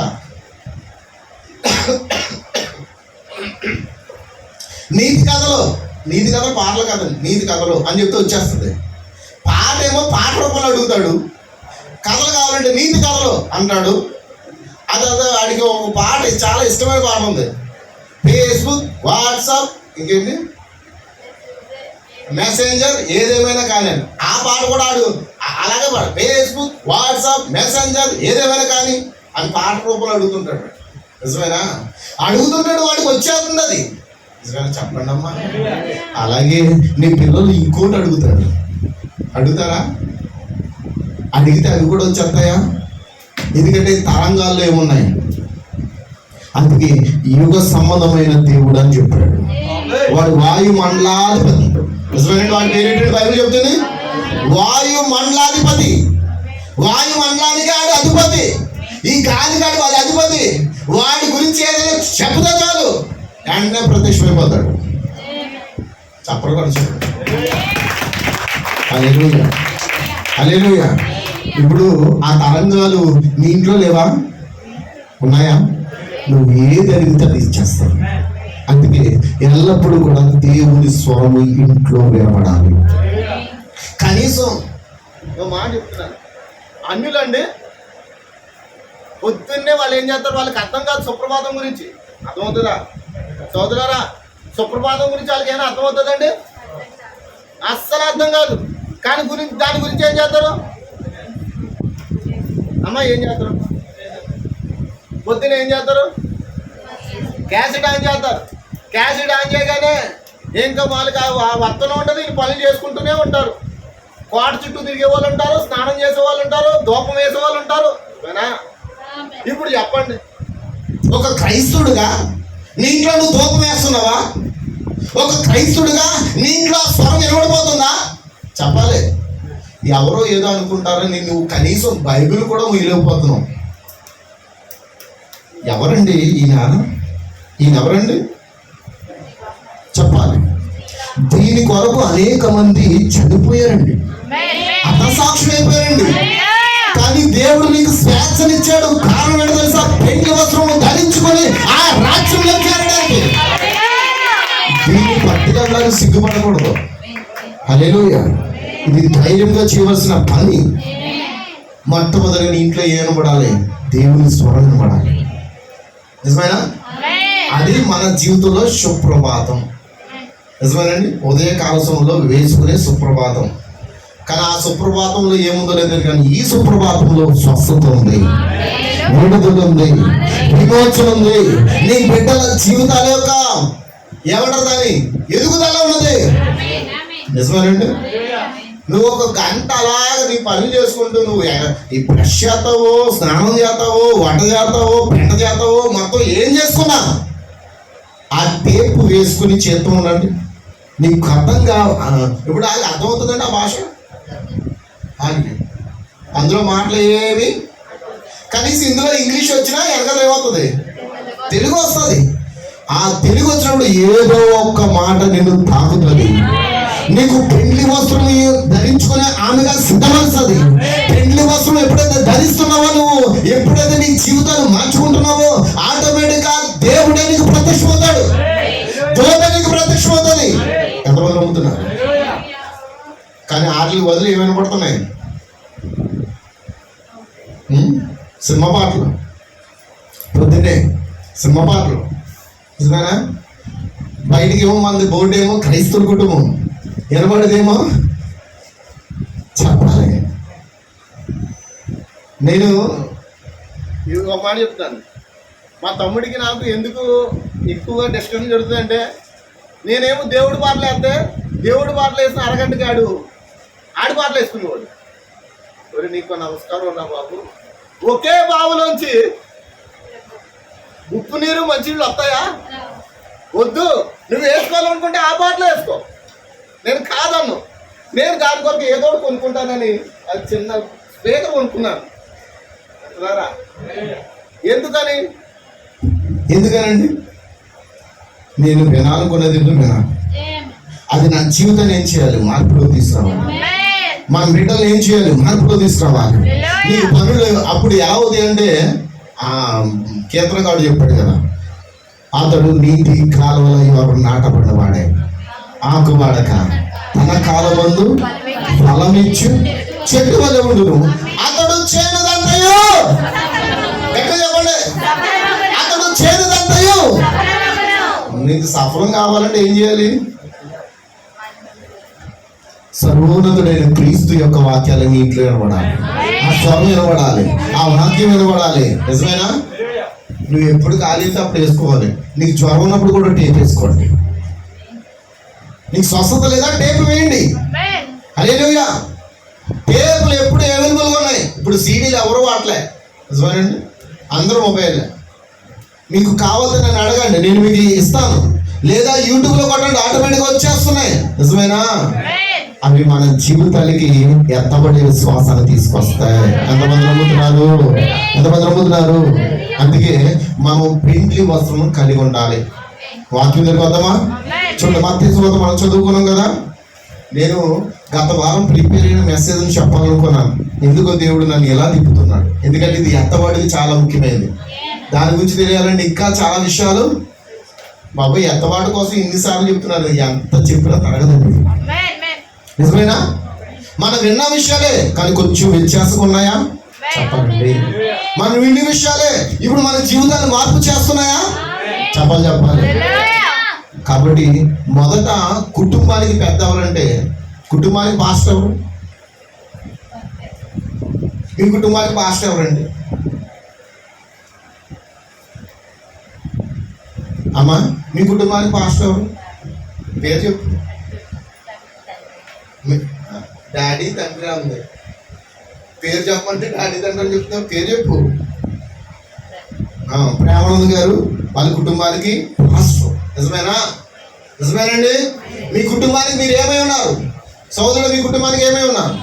నీతి కథలు పాటలు కదండి, నీతి కథలు అని చెప్తే వచ్చేస్తుంది. పాట ఏమో పాట రూపంలో అడుగుతాడు, కథలు కావాలంటే నీతి కథలు అంటాడు. అదే వాడికి ఒక పాట చాలా ఇష్టమైన పాట ఉంది, ఫేస్బుక్, వాట్సాప్, ఇంకేంటి మెసెంజర్ ఏదేమైనా కానీ ఆ పాట కూడా ఆడు అలాగే పాడు. ఫేస్బుక్, వాట్సాప్, మెసెంజర్ ఏదేమైనా కానీ అని పాట రూపంలో అడుగుతుంటాడు. నిజమేనా? అడుగుతుంటాడు, వాడికి వచ్చేస్తుంది అది. నిజమేనా? చెప్పండి అమ్మా. అలాగే నీ పిల్లలు ఇంకోటి అడుగుతాడు. అడుగుతారా? అడిగితే అవి కూడా వచ్చేస్తాయా? ఎందుకంటే తరంగాల్లో ఏమున్నాయి? అందుకే యుగ సంబంధమైన దేవుడు అని చెప్పాడు. వాడు వాయుమండలాధిపతి. నిజమేనండి? వాడి పేరేంటి బైబిల్ చెప్తుంది? వాయుమండలాధిపతి. వాయుమండలానికి ఆడు అధిపతి. ఈ గాలిగాడు వాడి అధిపతి. వాడి గురించి ఏదైనా చెప్తే చాలు వెంటనే ప్రత్యక్షమైపోతాడు. చెప్పరు కూడా చూడు. హల్లెలూయా, హల్లెలూయా. ఇప్పుడు ఆ తరంగాలు నీ ఇంట్లో లేవా? ఉన్నాయా? నువ్వు ఏది అడిగితే అది ఇచ్చేస్తావు. అందుకే ఎల్లప్పుడూ కూడా దేవుని స్వరము ఇంట్లో వినబడాలి. కనీసం మాట చెప్తున్నాను, అన్యులండి పొద్దున్నే వాళ్ళు ఏం చేస్తారు? వాళ్ళకి అర్థం కాదు సుప్రభాతం గురించి. అర్థమవుతుందా సోదరులారా? సుప్రభాతం గురించి వాళ్ళకి ఏమైనా అర్థమవుతుందండి? అస్సలు అర్థం కాదు. కానీ దాని గురించి ఏం చేస్తారు? అమ్మ ఏం చేస్తారు? పొద్దున ఏం చేస్తారు? క్యాసెట్ ఆన్ చేస్తారు. క్యాసెట్ ఆన్ చేయగానే ఇంకా వాళ్ళకి వర్తనం ఉంటుంది. వీళ్ళు పనులు చేసుకుంటూనే ఉంటారు. కోట చుట్టూ తిరిగే వాళ్ళు ఉంటారు, స్నానం చేసే వాళ్ళు ఉంటారు, ధూపం వేసే వాళ్ళు ఉంటారు. ఇప్పుడు చెప్పండి, ఒక క్రైస్తవుడుగా నీ ఇంట్లో నువ్వు ధూపం వేస్తున్నావా? ఒక క్రైస్తవుడుగా నీ ఇంట్లో స్వరం నిలబడిపోతుందా? చెప్పాలి. ఎవరో ఏదో అనుకుంటారని నువ్వు కనీసం బైబిల్ కూడా ముగిలేకపోతున్నావు. ఎవరండి ఈయన? ఎవరండి చెప్పాలి. దీని కొరకు అనేక మంది చనిపోయారండి, హతసాక్షులు అయిపోయారండి. కానీ దేవుడు నీకు స్వేచ్ఛనిచ్చాడు. కారణం ఏంటో తెలుసా? పెండ్లి వస్త్రము ధరించుకొని ఆ రాజ్యంలో చేరడానికి. దీన్ని పట్టుదలకు సిగ్గుపడకూడదు. హల్లెలూయా. ఇది ధైర్యంగా చేయవలసిన పని. మొట్టమొదటి నీ ఇంట్లో ఏం వినబడాలి? దేవుని స్వరం వినబడాలి. నిజమేనా? అది మన జీవితంలో సుప్రభాతం. నిజమేనండి? ఉదయకాల సమయంలో వేసుకునే సుప్రభాతం. కానీ ఆ సుప్రభాతంలో ఏముందో లేదు, కానీ ఈ సుప్రభాతంలో స్వస్థత ఉంది, విడుదల ఉంది, విమోచన ఉంది. నీ బిడ్డల జీవితాల యొక్క ఏమంటారు దాని ఎదుగుదల ఉన్నది. నిజమేనండి? నువ్వు ఒక గంట అలాగా నీ పనులు చేసుకుంటూ నువ్వు ఈ బ్రష్ చేస్తావో, స్నానం చేస్తావో, వంట చేస్తావో, పెంట చేస్తావో, మొత్తం ఏం చేసుకున్నా ఆ టేపు వేసుకుని చేస్తూ ఉండండి. నీకు అర్థంగా ఇప్పుడు అది అర్థమవుతుందండి ఆ భాష. అందులో మాటలు ఏవి కనీసం ఇందులో ఇంగ్లీష్ వచ్చినా వెనకాల ఏమవుతుంది? తెలుగు వస్తుంది. ఆ తెలుగు వచ్చినప్పుడు ఏదో ఒక్క మాట నిన్ను తాకుతుంది. నీకు పెండ్లి వస్త్రం ధరించుకునే ఆమెగా సిద్ధపరుస్తుంది. పెండ్లి వస్త్రం ఎప్పుడైతే ధరిస్తున్నావో, నువ్వు ఎప్పుడైతే నీ జీవితాన్ని మార్చుకుంటున్నావో, ఆటోమేటిక్ గా దేవుడే నీకు ప్రత్యక్షమవుతాడు, దోత నీకు ప్రత్యక్షమవుతుంది. ఎంతమంది నమ్ముతున్నారు? కానీ ఆటలు వదిలి ఏమైనా పడుతున్నాయి? సినిమా పాటలు, పొద్దున్నే సినిమా పాటలు. నిజమేనా? బయటికి ఏమో మంది బోర్డు ఏమో క్రైస్తవుల కుటుంబం, ఎనబడేదేమో చెప్పాలి. నేను ఒక మాట చెప్తాను. మా తమ్ముడికి నాకు ఎందుకు ఎక్కువగా డిస్కషన్ జరుగుతుందంటే, నేనేమో దేవుడి పాటలు వేస్తే దేవుడి పాటలు వేసిన అరగంటకి ఆడి పాటలు వేసుకునేవాడు. ఒరే నీకు నమస్కారం ఉన్నా బాబు, ఒకే బావులోంచి ఉప్పు నీరు మంచినీళ్ళు వస్తాయా? వద్దు. నువ్వు వేసుకోవాలనుకుంటే ఆ పాటలు వేసుకో, నేను కాదన్ను. నేను దాని కొరకు ఏదో ఒకటి కొనుక్కుంటానని అది చిన్న స్పీకర్ కొనుక్కున్నాను. ఎందుకనండి? నేను వినాలనుకున్నది వినాలి. అది నా జీవితాన్ని ఏం చేయాలి? మార్పులో తీసుకురావాలి. మన బిడ్డలు ఏం చేయాలి? మార్పులో తీసుకురావాలి. నీకు పనులు అప్పుడు ఎలా అవుతాయి అంటే, కీర్తనగాడు చెప్పాడు కదా, అతడు నీటి కాలువల ఎవరు నాటబడినవాడే, ఆకువాడక తన కాలమందు ఫలమిచ్చు చెట్టు వల్ల ఉండును. అతడు చేనుదంతయు, ఎక్కడ చెప్పండి, అతడు చేనుదంతయు. నీకు సఫలం కావాలంటే ఏం చేయాలి? సర్వోన్నతుడైన క్రీస్తు యొక్క వాక్యాలు మీ ఇంట్లో వినబడాలి, ఆ స్వరం వినబడాలి, ఆ వాక్యం వినబడాలి. నిజమేనా? నువ్వు ఎప్పుడు ఖాళీ అయితే అప్పుడు వేసుకోవాలి. నీకు జ్వరం ఉన్నప్పుడు కూడా టేప్ వేసుకోండి. నీకు స్వస్థత లేదా టేప్ వేయండి. హల్లెలూయా. టేపులు ఎప్పుడు అవైలబుల్గా ఉన్నాయి. ఇప్పుడు సీడీలు ఎవరు వాడలే. నిజమేనండి? అందరూ మొబైల్. మీకు కావాలని నన్ను అడగండి, నేను మీకు ఇస్తాను. లేదా యూట్యూబ్లో కొట్టండి, ఆటోమేటిక్గా వచ్చేస్తున్నాయి. నిజమేనా? అవి మన జీవితాలకి ఎత్తబడి విశ్వాసాన్ని తీసుకొస్తాయి. ఎంతమంది నమ్ముతున్నారు? ఎంతమంది నమ్ముతున్నారు? అందుకే మనం పెండ్లి వస్త్రం కలిగి ఉండాలి. వాక్యం దగ్గర వద్దామా? చూడండి, మత్తయి సువార్త మనం చదువుకున్నాం కదా. నేను గత వారం ప్రిపేర్ అయిన మెసేజ్ని చెప్పాలనుకున్నాను. ఎందుకో దేవుడు నన్ను ఎలా తిప్పుతున్నాడు. ఎందుకంటే ఇది ఎత్తబడిది చాలా ముఖ్యమైనది. దాని గురించి తెలియాలంటే ఇంకా చాలా విషయాలు. బాబాయ్ ఎత్తబాటు కోసం ఇన్నిసార్లు చెప్తున్నారు, ఎంత చెప్పినా తరగదండి. నిజమేనా? మనం విన్న విషయాలే, కానీ కొంచెం వ్యత్యాసం ఉన్నాయా చెప్పండి. మనం విన్న విషయాలే ఇప్పుడు మన జీవితాన్ని మార్పు చేస్తున్నాయా చెప్పాలి. కాబట్టి మొదట కుటుంబానికి పెద్ద ఎవరంటే, కుటుంబానికి పాస్టర్ ఎవరు? మీ కుటుంబానికి పాస్టర్ ఎవరండి? అమ్మా, మీ కుటుంబానికి పాస్టర్ ఎవరు? పేరు చెప్పు. డాడీ తండ్రి ఉంది. పేరు చెప్పమంటే డాడీ తండ్రి అని చెప్తున్నా. పేరు చెప్పు. ప్రేమానంద్ గారు వాళ్ళ కుటుంబానికి పాస్టర్. నిజమేనా? నిజమేనండి? మీ కుటుంబానికి మీరు ఏమై ఉన్నారు? సోదరుడు మీ కుటుంబానికి ఏమై ఉన్నారు?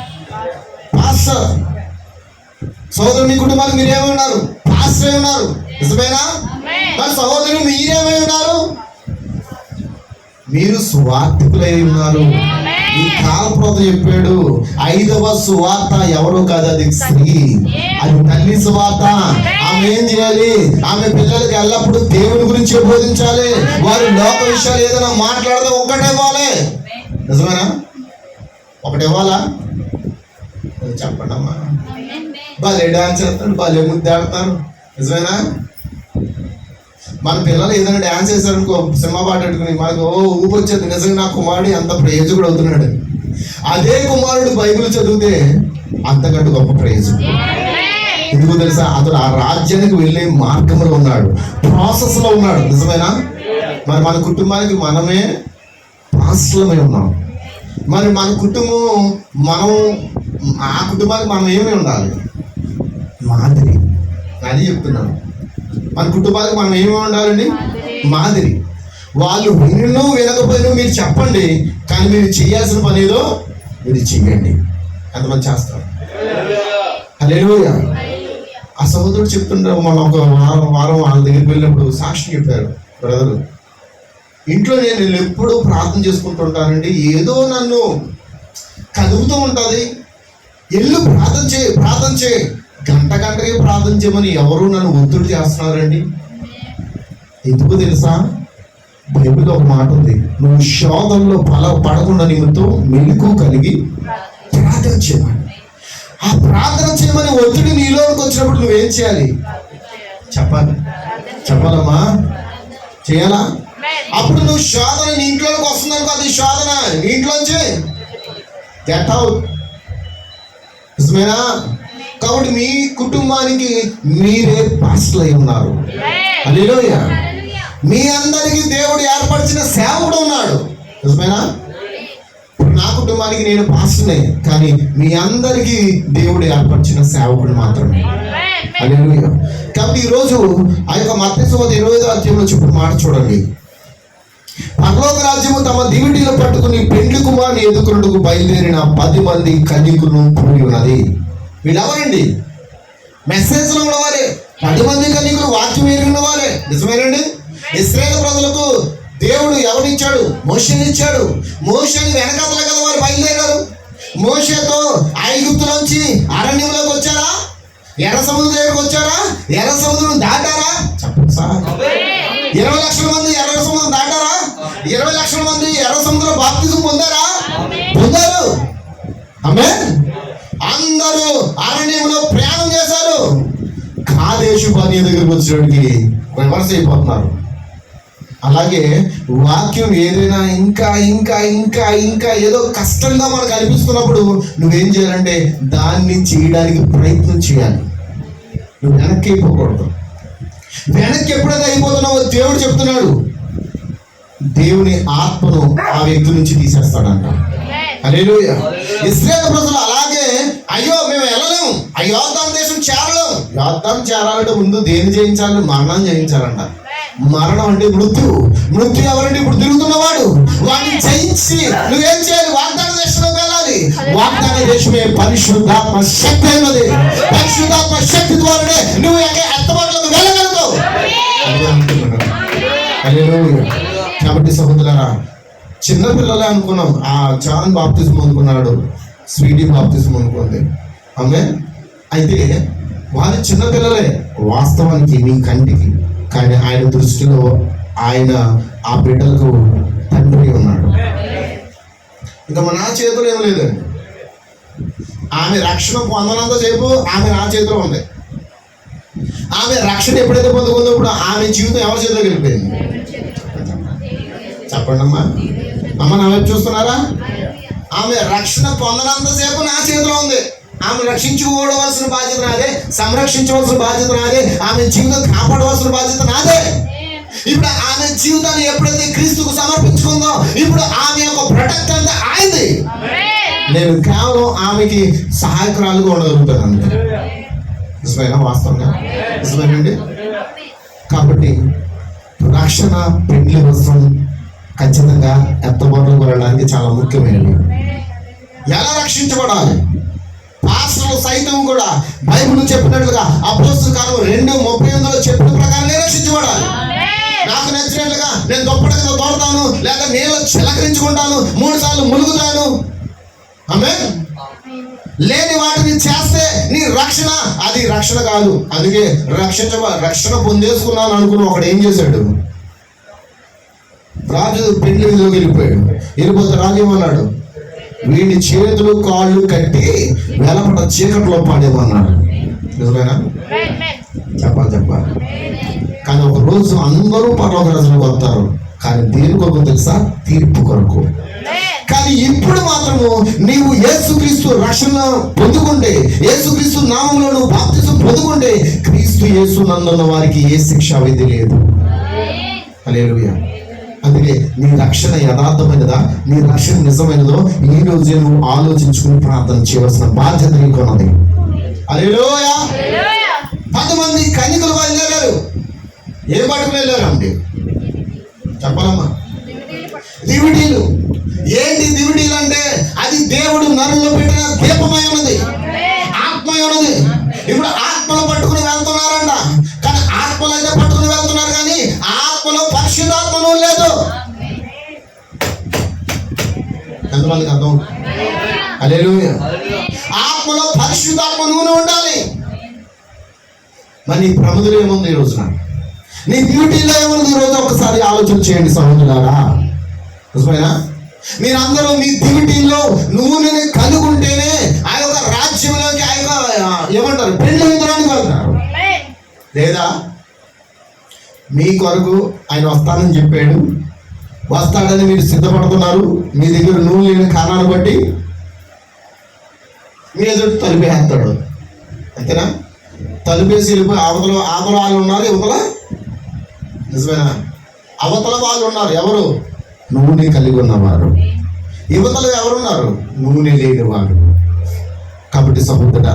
పాస్టర్. సోదరుడు మీ కుటుంబానికి మీరు ఏమై ఉన్నారు? పాస్టర్ ఉన్నారు. నిజమేనా? మరి సహోదరులు మీరేమై ఉన్నారు? మీరు సువార్తికులై ఉన్నారు. ఈ కాలప్రవక్త చెప్పాడు, 5వ సువార్త ఎవరో కాదు, అది స్త్రీ. అది తల్లి సువార్త. ఆమె ఏం చేయాలి? ఆమె పిల్లలకి ఎల్లప్పుడూ దేవుని గురించి బోధించాలి. వారు లోక విషయాలు ఏదైనా మాట్లాడితే ఒక్కటే ఇవ్వాలి. నిజమేనా? ఒకటి ఇవ్వాలా? చెప్పండి అమ్మా. భలే డాన్స్ చేస్తారు, భలే ముద్దాడతారు. నిజమేనా? మన పిల్లలు ఏదైనా డ్యాన్స్ చేశారనుకో, సినిమా పాట పెట్టుకుని మనకు ఊపు వచ్చేది. నిజంగా నా కుమారుడు అంత ప్రయోజకుడు అవుతున్నాడు. అదే కుమారుడు బైబిల్ చదివితే అంతకంటే గొప్ప ప్రయోజకుడు. ఎందుకు తెలుసా? అతడు ఆ రాజ్యానికి వెళ్ళే మార్గంలో ఉన్నాడు, ప్రాసెస్ లో ఉన్నాడు. నిజమేనా? మరి మన కుటుంబానికి మనమే పాస్టర్లమై ఉన్నాం. మరి మన కుటుంబం, మనం ఆ కుటుంబానికి మనం ఏమై ఉండాలి? మాదిరి. అని చెప్తున్నాను. మన కుటుంబాలకు మనం ఏమి ఉండాలండి? మాదిరి. వాళ్ళు వినో వినకపోయినా మీరు చెప్పండి, కానీ మీరు చేయాల్సిన పని ఏదో మీరు చెయ్యండి. ఎంతమంది చేస్తారు? హల్లెలూయా. ఆ సహోదరుడు చెప్తుంటారు, మనం ఒక వారం వాళ్ళ దగ్గరికి వెళ్ళినప్పుడు సాక్షి చెప్పారు, బ్రదరు ఇంట్లో నేను ఎప్పుడూ ప్రార్థన చేసుకుంటుంటానండి, ఏదో నన్ను కదుపుతూ ఉంటుంది. ఎల్లు ప్రార్థన చేయి గంటకి ప్రార్థన చేయమని ఎవరు నన్ను ఒత్తిడి చేస్తున్నారండి. ఎందుకు తెలుసా? బైబిల్లో ఒక మాట ఉంది, నువ్వు శోధనలో పడకుండా నిమిత్తం మెలకు కలిగి ప్రార్థన చేయమని. ఆ ప్రార్థన చేయమని ఒత్తిడి నీలోకి వచ్చినప్పుడు నువ్వేం చేయాలి? చెప్పాలమ్మా, చేయాలా? అప్పుడు నువ్వు శోధన నీ ఇంట్లోకి వస్తుందనుకో, అది శోధన నీ ఇంట్లోంచి గెట్ అవుట్. నిజమేనా? కాబట్టి మీ కుటుంబానికి మీరే పాస్టర్లు అయి ఉన్నారు. హల్లెలూయా. మీ అందరికీ దేవుడు ఏర్పరిచిన సేవకుడు ఉన్నాడు. నిజమేనా? నా కుటుంబానికి నేను పాస్టర్నే, కానీ మీ అందరికీ దేవుడు ఏర్పరిచిన సేవకుడు మాత్రమే. హల్లెలూయా. కాబట్టి ఈరోజు ఆ యొక్క మత్తయి సువార్త 25వ అధ్యాయంలో చెప్పిన మాట చూడండి. పరలోక రాజ్యము తమ దివిటీలో పట్టుకుని పెండ్లి కుమారుని ఎదుకున్నకు బయలుదేరిన 10 మంది కన్యకులను కూడి ఉన్నది. వీళ్ళెవరండి? మెసేజ్లో ఉన్నవారే. 10 మంది కన్యకులు వాక్యం ఎరిగిన వారే. నిజమేనండి? ఇశ్రాయేలు ప్రజలకు దేవుడు ఎవరిచ్చాడు? మోషేని ఇచ్చాడు. మోషేని వెనకాతలే కదా వారు బయలుదేరారు. మోషేతో ఐగుప్తులోంచి అరణ్యంలోకి వచ్చారా? ఎర్ర సముద్రం దగ్గరకు వచ్చారా? ఎర్ర సముద్రం దాటారా? చెప్పండి సార్. 20 లక్షల మంది ఎర్ర సముద్రం దాటారా? 20 లక్షల మంది ఎర్ర సముద్రం బాప్తిజం పొందారా? పొందారు. ఆమేన్. అందరూ అరణ్యంలో ప్రయాణం చేశారు. కాదేశు బర్నేయ దగ్గరికి వచ్చేటికి రివర్స్ అయిపోతున్నారు. అలాగే వాక్యం ఏదైనా ఇంకా ఇంకా ఇంకా ఇంకా ఏదో కష్టంగా మనకు అనిపిస్తున్నప్పుడు నువ్వేం చేయాలంటే దాన్ని చేయడానికి ప్రయత్నం చేయాలి. నువ్వు వెనక్కి అయిపోకూడదు. వెనక్కి ఎప్పుడైతే అయిపోతున్నావో దేవుడు చెప్తున్నాడు, దేవుని ఆత్మను ఆ వ్యక్తి నుంచి తీసేస్తాడంట. హల్లెలూయా. ఇశ్రాయేలు ప్రజలు అలాగే, అయ్యో మేము వెళ్ళలేము, ఆ యోర్దాను దేశం చేరలేము. యోర్దాను చేరాలంటే ముందు దేన్ని జయించాలి? మరణం జయించాలంట. మరణం అంటే మృత్యు. మృత్యు ఎవరంటే ఇప్పుడు తిరుగుతున్నవాడు. వాడిని జయించి నువ్వేం చేయాలి? వాగ్దాన దేశంలోకి వెళ్ళాలి. వాగ్దాన దేశమే పరిశుద్ధాత్మ శక్తి అయినది. పరిశుద్ధాత్మ శక్తి ద్వారానే నువ్వు ఎత్తబాటులకు వెళ్ళగలుగుతావు. కాబట్టి సహోదరులారా, చిన్నపిల్లలే అనుకున్నాం. ఆ జాన్ బాప్తిజం అనుకున్నాడు, స్వీటీ బాప్తిజం అనుకుంది ఆమె. అయితే వారి చిన్నపిల్లలే వాస్తవానికి మీ కంటికి, కానీ ఆయన దృష్టిలో ఆయన ఆ బిడ్డలకు తండ్రి ఉన్నాడు. ఇంకా నా చేతిలో ఏం లేదండి. ఆమె రక్షణ పొందనంత సేపు ఆమె నా చేతిలో ఉంది. ఆమె రక్షణ ఎప్పుడైతే పొందుకుందో ఇప్పుడు ఆమె జీవితం ఎవరి చేతిలోకి వెళ్ళిపోయింది? చెప్పండి అమ్మా. అమ్మ నా వైపు చూస్తున్నారా? ఆమె రక్షణ పొందనంతసేపు నా చేతిలో ఉంది. ఆమె రక్షించుకోవలసిన బాధ్యత నాదే, సంరక్షించవలసిన బాధ్యత నాదే, ఆమె జీవితం కాపాడవలసిన బాధ్యత నాదే. ఇప్పుడు ఆమె జీవితాన్ని ఎప్పుడైతే క్రీస్తుకు సమర్పించుకుందో ఇప్పుడు ఆమె యొక్క ప్రొటెక్ట్ అంతా ఆయనది. నేను కేవలం ఆమెకి సహాయకురాలుగా ఉండగలుగుతాను అంతే. నిజమేనా? వాస్తవంగా నిజమేనండి. కాబట్టి రక్షణ పెండ్లి వస్త్రం ఖచ్చితంగా ఎత్తబాటుకు వెళ్ళడానికి చాలా ముఖ్యమైనది. ఎలా రక్షించబడాలి? పాస్టర్లు సైతం కూడా బైబిల్ చెప్పినట్లుగా అపోస్తలుల కాలం 2:38 చెప్పిన ప్రకారం రక్షించబడాలి. నాకు నచ్చినట్లుగా నేను దొప్పడగా దొరతాను, లేదా నీళ్ళు చిలకరించుకుంటాను, 3 సార్లు ములుగుతాను, ఆమేన్, లేని వాటిని చేస్తే నీ రక్షణ అది రక్షణ కాదు. అందుకే రక్షణ పొందేసుకున్నాను అనుకున్న ఒకడు ఏం చేశాడు? రాజు పెళ్లి విధిలోకి వెళ్ళిపోతే రాజు ఏమన్నాడు? వీడి చేతులు కాళ్ళు కట్టి వెలపట చీకట్లో పాడేమన్నాడు. నిజమేనా? చెప్పాలి. కానీ ఒక రోజు అందరూ పరలోక రాజ్యానికి వస్తారు, కానీ దేని కొరకు తెలుసా? తీర్పు కొరకు. కానీ ఇప్పుడు మాత్రము నీవు యేసుక్రీస్తు రక్షణ పొందుకుంటే, యేసుక్రీస్తు నామంలో నువ్వు బాప్తిజం పొందుకుంటే, క్రీస్తు యేసు నందున్న వారికి ఏ శిక్షా విధి లేదు. హల్లెలూయా. అందుకే నీ రక్షణ యథార్థమైనదా, నీ రక్షణ నిజమైనదో ఈ రోజే నువ్వు ఆలోచించుకుని ప్రార్థన చేయవలసిన బాధ్యత నీకు ఉన్నది. హల్లెలూయా. 10 మంది కన్యకలు బయలుదేరారు. ఏం పట్టుకుని వెళ్ళారు అంటే చెప్పాలమ్మా? దివిటీలు. ఏంటి దివిటీలు అంటే? అది దేవుడు నరుల్లో పెట్టిన దీపమై ఉన్నది, ఆత్మై ఉన్నది. ఇప్పుడు ఆత్మలో పట్టుకుని వెళ్తున్నారంట. కానీ ఆత్మలో అయితే పట్టుకుని వెళ్తున్నారు, కానీ ఆత్మలో పరిశుద్ధాత్మను లేదు. ఎంతమందికి అర్థం? హల్లెలూయా. ఆత్మలో పరిశుద్ధాత్మ నూనె ఉండాలి. మరి నీ ప్రముదులు ఏముంది ఈ రోజున? నీ బ్యూటీలో ఏముంది ఈ రోజు? ఒకసారి ఆలోచన చేయండి సహోదరులారా. నిజమేనా? మీరందరూ మీ దివిటీల్లో నూనెని కనుగొంటేనే ఆ యొక్క రాజ్యంలోకి, ఆ యొక్క ఏమంటారు, పెళ్లి విందడానికి వెళ్తారు. లేదా మీ కొరకు ఆయన వస్తానని చెప్పాడు, వస్తాడని మీరు సిద్ధపడుతున్నారు, మీ దగ్గర నూనె లేని కారణాన్ని బట్టి మీ ఎదురు తలిపేస్తాడు. అంతేనా? తలుపేసి వెళ్ళిపోయి అవతల వాళ్ళు ఉన్నారు, యువతల. నిజమేనా? అవతల వాళ్ళు ఉన్నారు. ఎవరు? నూనె కలిగి ఉన్నవారు. యువతలు ఎవరున్నారు? నూనె లేని వారు. కాబట్టి సహోదరుడా,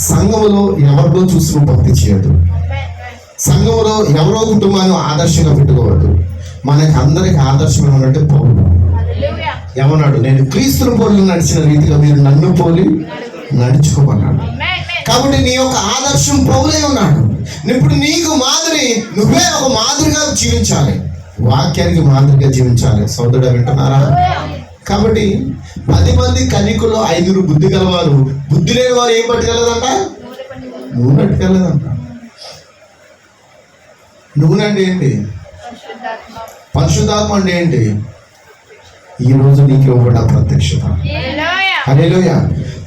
సంఘములో ఎవరిలో చూసి నువ్వు భక్తి చేయదు. సంఘంలో ఎవరో కుటుంబాన్ని ఆదర్శంగా పెట్టుకోవద్దు. మనకి అందరికి ఆదర్శంగా ఉన్నట్టు పౌలు ఏమన్నాడు? నేను క్రీస్తుని పోలి నడిచిన రీతిగా మీరు నన్ను పోలి నడుచుకోమన్నాడు. కాబట్టి నీ యొక్క ఆదర్శం పౌలే ఉన్నాడు. ఇప్పుడు నీకు మాదిరి, నువ్వే ఒక మాదిరిగా జీవించాలి, వాక్యానికి మాదిరిగా జీవించాలి. సోదరుడా, వింటున్నారా? కాబట్టి 10 మంది కన్యకులు 5 బుద్ధి గలవారు. బుద్ధి లేని వారు ఏం పట్టుకెళ్ళదంట? నూనె పట్టుకెళ్ళదంట. నూనె అంటే ఏంటి? పరిశుద్ధాత్మ అంటే ఏంటి? ఈ రోజు నీకు ఇవ్వబడ్డ ప్రత్యక్షత. హల్లెలూయా.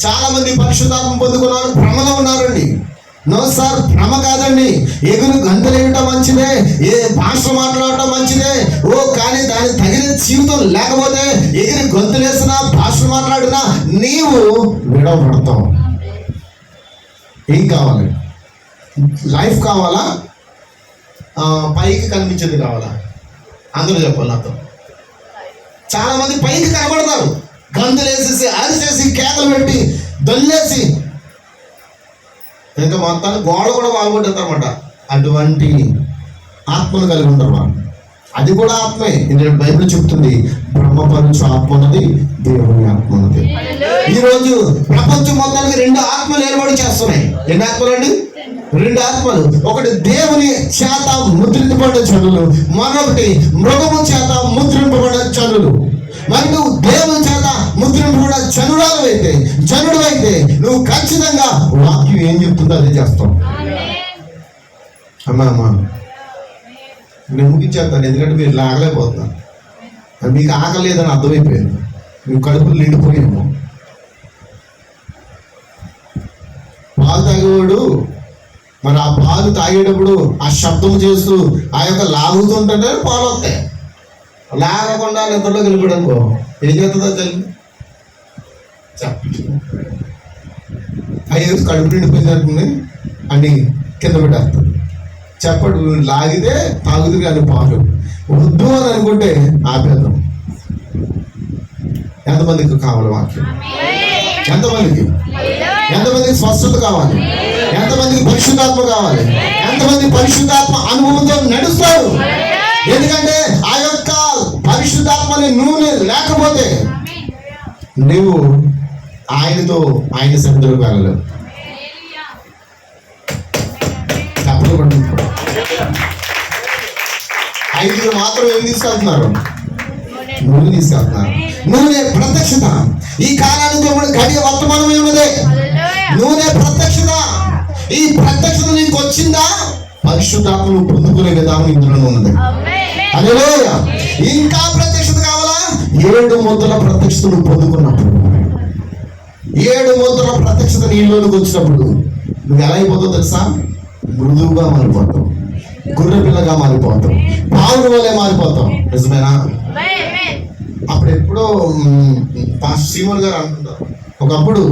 చాలా మంది పరిశుద్ధాత్మ పొందుకున్నారు, భ్రమలో ఉన్నారండి. నో సార్, భ్రమ కాదండి. ఎగురు గంతులేయటం మంచిదే, ఏ భాష మాట్లాడటం మంచిదే. కానీ దానికి తగిన జీవితం లేకపోతే ఎగిరి గొంతులేసినా భాష మాట్లాడినా నీవు విడవబడతావు. ఏం కావాలి? లైఫ్ కావాలా, పైకి కనిపించేది కావాలా? అందరూ చెప్పాలి నాతో. చాలా మంది పైకి కనబడతారు, గంతులేసేసి అరిచేసి కేకలు పెట్టి దొల్లేసి ఇంకా మొత్తాన్ని గోడ కూడా బాగుంటుందన్నమాట. అటువంటి ఆత్మను కలిగి ఉంటారు వాళ్ళు. అది కూడా ఆత్మే. ఎందుకంటే బైబిల్ చెప్తుంది, బ్రహ్మపరుచు ఆత్మ ఉన్నది, దేవుని ఆత్మ ఉన్నది. ఈరోజు ప్రపంచం మొత్తానికి 2 ఆత్మలు ఏర్పాటు చేస్తున్నాయి. ఎన్ని ఆత్మలు అండి? 2 ఆత్మలు. ఒకటి దేవుని చేత ముద్రింపబడ్డ జనులు, మరొకటి మృగము చేత ముద్రింపబడ్డ జనులు. మరి నువ్వు దేవుని చేత ముద్రింపబడ్డ జనుడు అయితే నువ్వు ఖచ్చితంగా వాక్యం ఏం చెప్తుందో అదే చేస్తావు. అమ్మా నేను ముగించేస్తాను, ఎందుకంటే మీరు లాగలేకపోతున్నారు. మీకు ఆకలి లేదని అర్థమైపోయింది, మీ కడుపులు నిండిపోయాము. పాలు తాగేవాడు మరి ఆ పాలు తాగేటప్పుడు ఆ శబ్దం చేస్తూ ఆ యొక్క లాగుతుంటే పాలు వస్తాయి. లాగకుండా నిద్రలో వెళ్ళిపోయాడు అనుకో, ఏం చేస్తుందో తెలియదు. అయ్యో కడుపు నిండిపోయింది అనుకుని అన్ని కింద పెట్టేస్తాడు. చెప్పడు, లాగితే తాగుదు కానీ పాలు వద్దు అని అనుకుంటే ఆపేద్దాం. ఎంతమందికి కావాలి వాక్యం? ఎంతమందికి స్వస్థత కావాలి? ఎంతమందికి పరిశుద్ధాత్మ కావాలి? ఎంతమంది పరిశుద్ధాత్మ అనుభవంతో నడుస్తారు? ఎందుకంటే ఆ యొక్క పరిశుద్ధాత్మని నూనె లేకపోతే నువ్వు ఆయన సన్నిధిలోకి వెళ్ళలేవు. ఐదుగురు మాత్రం ఏం తీసుకెళ్తున్నారు? నూనె తీసుకెళ్తున్నారు. నూనె ప్రత్యక్షత. ఈ కాలానికి గడియ వర్తమానం ఏమదే నూనె ప్రత్యక్షత. ఈ ప్రత్యక్షత నీకు వచ్చిందా? పరిశుద్ధాత్మను పొందుకునే విధానం ఇందులో ఉన్నది. హల్లెలూయ. ఇంకా ప్రత్యక్షత కావాలా? 7 ముద్రల ప్రత్యక్షతను పొందుకున్నప్పుడు, 7 ముద్రల ప్రత్యక్షత నీలోకి వచ్చినప్పుడు నువ్వు ఎలా అయిపోతావు తెలుసా? మృదువుగా మారిపోతావు, గుర్రె పిల్లగా మారిపోతావు, పావుల వలె మారిపోతావు. నిజమేనా? అప్పుడు ఎప్పుడో శ్రీమోహన్ గారు అంటున్నారు, ఒకప్పుడు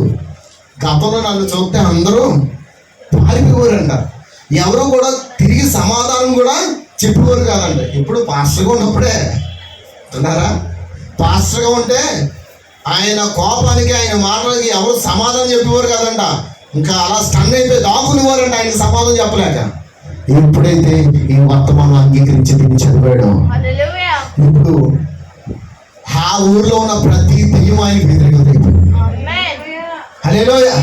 గతంలో నన్ను చూస్తే అందరూ పారిపోయారంట. ఎవరు కూడా తిరిగి సమాధానం కూడా చెప్పేవారు కాదంట. ఇప్పుడు పాస్టర్గా ఉన్నప్పుడే అన్నారా? పాస్టర్గా ఉంటే ఆయన కోపానికి, ఆయన మాటలకి ఎవరు సమాధానం చెప్పేవారు కాదంట. ఇంకా అలా స్టన్ అయిపోయి దాక్కునేవారంట ఆయనకి సమాధానం చెప్పలేక. ఎప్పుడైతే ఈ వర్తమానం అంగీకరించి దీన్ని చదివాడో, ఇప్పుడు ఆ ఊర్లో ఉన్న ప్రతి దెయ్యం ఆయనకి వ్యతిరేకత అయిపోయింది. హల్లెలూయా.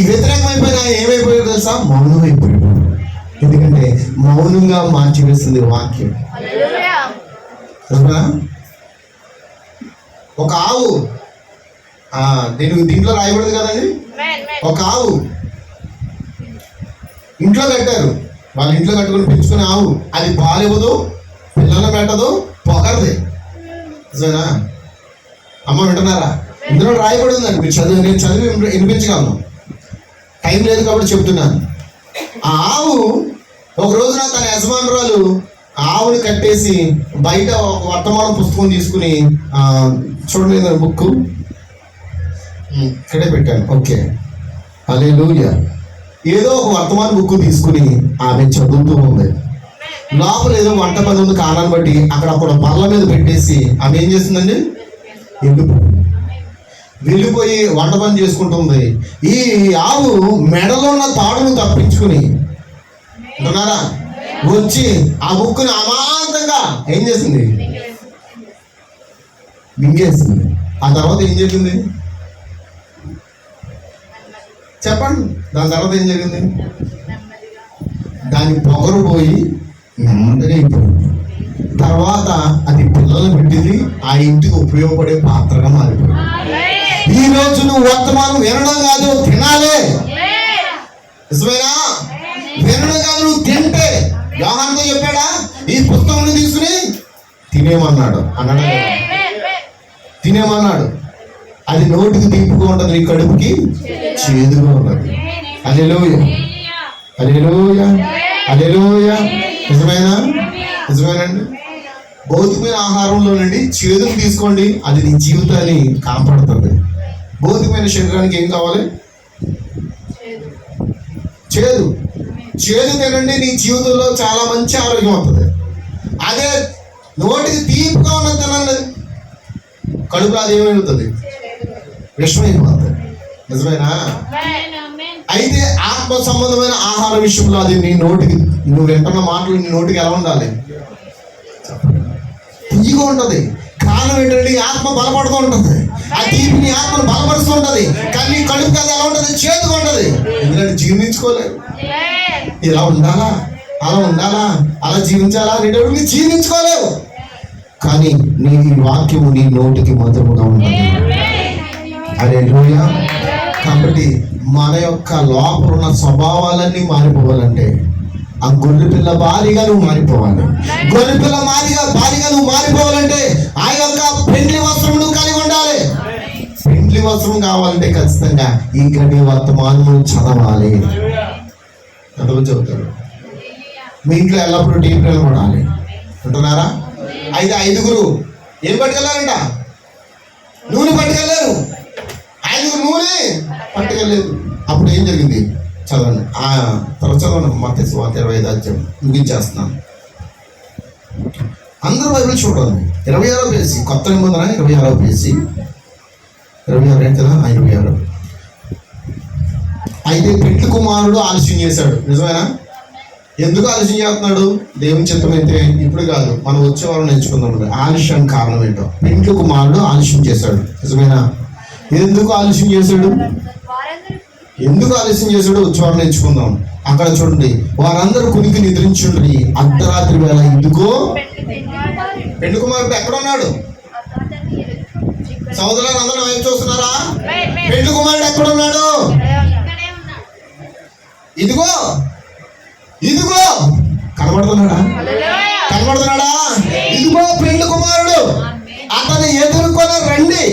వ్యతిరేకమైపోయినా ఏమైపోయాడు తెలుసా? మౌనం అయిపోయాడు. ఎందుకంటే మౌనంగా మార్చివేస్తుంది వాక్యం. ఒక ఆవు, దీంట్లో రాయబడింది కదండి, ఒక ఆవు ఇంట్లో కట్టారు. వాళ్ళ ఇంట్లో కట్టుకుని పెంచుకునే ఆవు, అది పాలివ్వదు, పిల్లలు పెట్టదు, పొగరది. నిజమేనా? అమ్మ వింటున్నారా? ఇందులో రాయబడి ఉందండి, మీరు నేను చదివి వినిపించగలను, టైం లేదు కాబట్టి చెప్తున్నాను. ఆ ఆవు ఒక రోజున తన యజమానురాలు ఆవుని కట్టేసి బయట ఒక వర్తమానం పుస్తకం తీసుకుని, చూడండి బుక్ ఇక్కడే పెట్టాను, ఓకే, హల్లెలూయా. ఏదో ఒక వర్తమాన బుక్ తీసుకుని ఆమె చదువుతూ ఉంది. లోపల ఏదో వంట పని ఉంది, కాలాన్ని బట్టి అక్కడ బల్ల మీద పెట్టేసి ఆమె ఏం చేస్తుందండి? వెళ్ళిపోయి వంట పని చేసుకుంటుంది. ఈ ఆవు మెడలో ఉన్న తాడును తప్పించుకుని అంటున్నారా వచ్చి ఆ బుక్ని అమాంతంగా ఏం చేసింది? మింగేసింది. ఆ తర్వాత ఏం జరిగింది చెప్పండి? దాని తర్వాత ఏం జరిగింది? దాని పొగరు పోయి నెమ్మదిగా అయిపోయింది. తర్వాత అది పిల్లలు పెట్టింది, ఆ ఇంటికి ఉపయోగపడే పాత్రగా మారిపోయింది. ఈ రోజు నువ్వు వర్తమానం వినడం కాదు, తినాలే. నిజమేనా? వినడం కాదు, నువ్వు తింటే. యోహానుతో చెప్పాడా? ఈ పుస్తకం తీసుకుని తినేమన్నాడు. అన్నాడు, తినేమన్నాడు. అది నోటికి తీపిగా ఉండదు, నీ కడుపుకి చేదుగా ఉన్నది. హల్లెలూయా, హల్లెలూయా, హల్లెలూయా. నిజమేనా? నిజమేనండి. భౌతికమైన ఆహారంలో నుండి చేదును తీసుకోండి, అది నీ జీవితాన్ని కాపాడుతుంది. భౌతికమైన శరీరానికి ఏం కావాలి? చేదు. చేదు తినండి, నీ జీవితంలో చాలా మంచి ఆరోగ్యం అవుతుంది. అదే నోటికి తీపిగా ఉన్నది తినండి, కడుపులో అది ఏమైపోతుంది? విషమైపోతుంది. నిజమేనా? అయితే ఆత్మ సంబంధమైన ఆహార విషయంలో అది నీ నోటికి, నువ్వు వింటున్న మాటలు నీ నోటికి ఎలా ఉండాలి? తీయగా ఉంటది. కారణం ఏంటంటే ఈ ఆత్మ బలపడుతూ ఉంటుంది, ఆ తీపి నీ ఆత్మను బలపరుస్తూ ఉంటది. కానీ నీ కడుపు అది ఎలా ఉంటది? చేదుగా ఉంటది. ఎందుకంటే జీర్ణించుకోలేదు. ఇలా ఉండాలా, అలా ఉండాలా, అలా జీవించాలా అనేటప్పుడు నీ జీర్ణించుకోలేవు. కానీ నీ వాక్యము నీ నోటికి మధురముగా ఉండాలి. హల్లెలూయా. కాబట్టి మన యొక్క లోపల ఉన్న స్వభావాలన్నీ మారిపోవాలంటే ఆ గొర్రె పిల్ల భారీగా నువ్వు మారిపోవాలి. గొర్రె పిల్ల భారీగా నువ్వు మారిపోవాలంటే ఆ యొక్క పెండ్లి వస్త్రం నువ్వు కలిగి ఉండాలి. పెండ్లి వస్త్రం కావాలంటే ఖచ్చితంగా ఈ గడి వర్తమానము చదవాలి. ఎంతమంది చెబుతారు? మీ ఇంట్లో ఎల్లప్పుడూ టీవీ నిలబడాలి అంటున్నారా? అయితే 5గురు ఏం పట్టుకెళ్ళారంట? నూనె పట్టుకెళ్ళారు. 5గురు నూనె పట్టుకెళ్ళలేదు. అప్పుడు ఏం జరిగింది? చదవండి. త్వర చదవండి. మత్తయి సువార్త 25వ అధ్యాయం ముగించేస్తున్నాను. అందరూ బైబిల్ చూడండి. 26వ పేజీ, కొత్త నిబంధన 26వ పేజీ. 26 కదా? 26. అయితే పెండ్లి కుమారుడు ఆలస్యం చేశాడు. నిజమేనా? ఎందుకు ఆలస్యం చేస్తున్నాడు? దేవుని చిత్తమైతే ఇప్పుడు కాదు, మనం వచ్చే వాళ్ళు నేర్చుకుందాం. ఆలస్యం కారణం ఏంటో. పెండ్లి కుమారుడు ఆలస్యం చేశాడు. నిజమేనా? ఎందుకు ఆలస్యం చేశాడు? ఎందుకు ఆలస్యం చేశాడు? వచ్చేవాళ్ళు నేర్చుకుందాం. అక్కడ చూడండి, వారందరూ కునికి నిద్రించుండ్రి, అర్ధరాత్రి వేళ ఎందుకో పెండ్లి కుమారుడు ఎక్కడ ఉన్నాడు? సోదరులు అందరూ ఏం చూస్తున్నారా? పెండ్లి కుమారుడు ఎక్కడ ఉన్నాడు? ఇదిగో ఇదిగో కనబడుతున్నాడా? కనబడుతున్నాడా? ఇదిగో పెండ్లి కుమారుడు, అతను ఎదుర్కొని రండి.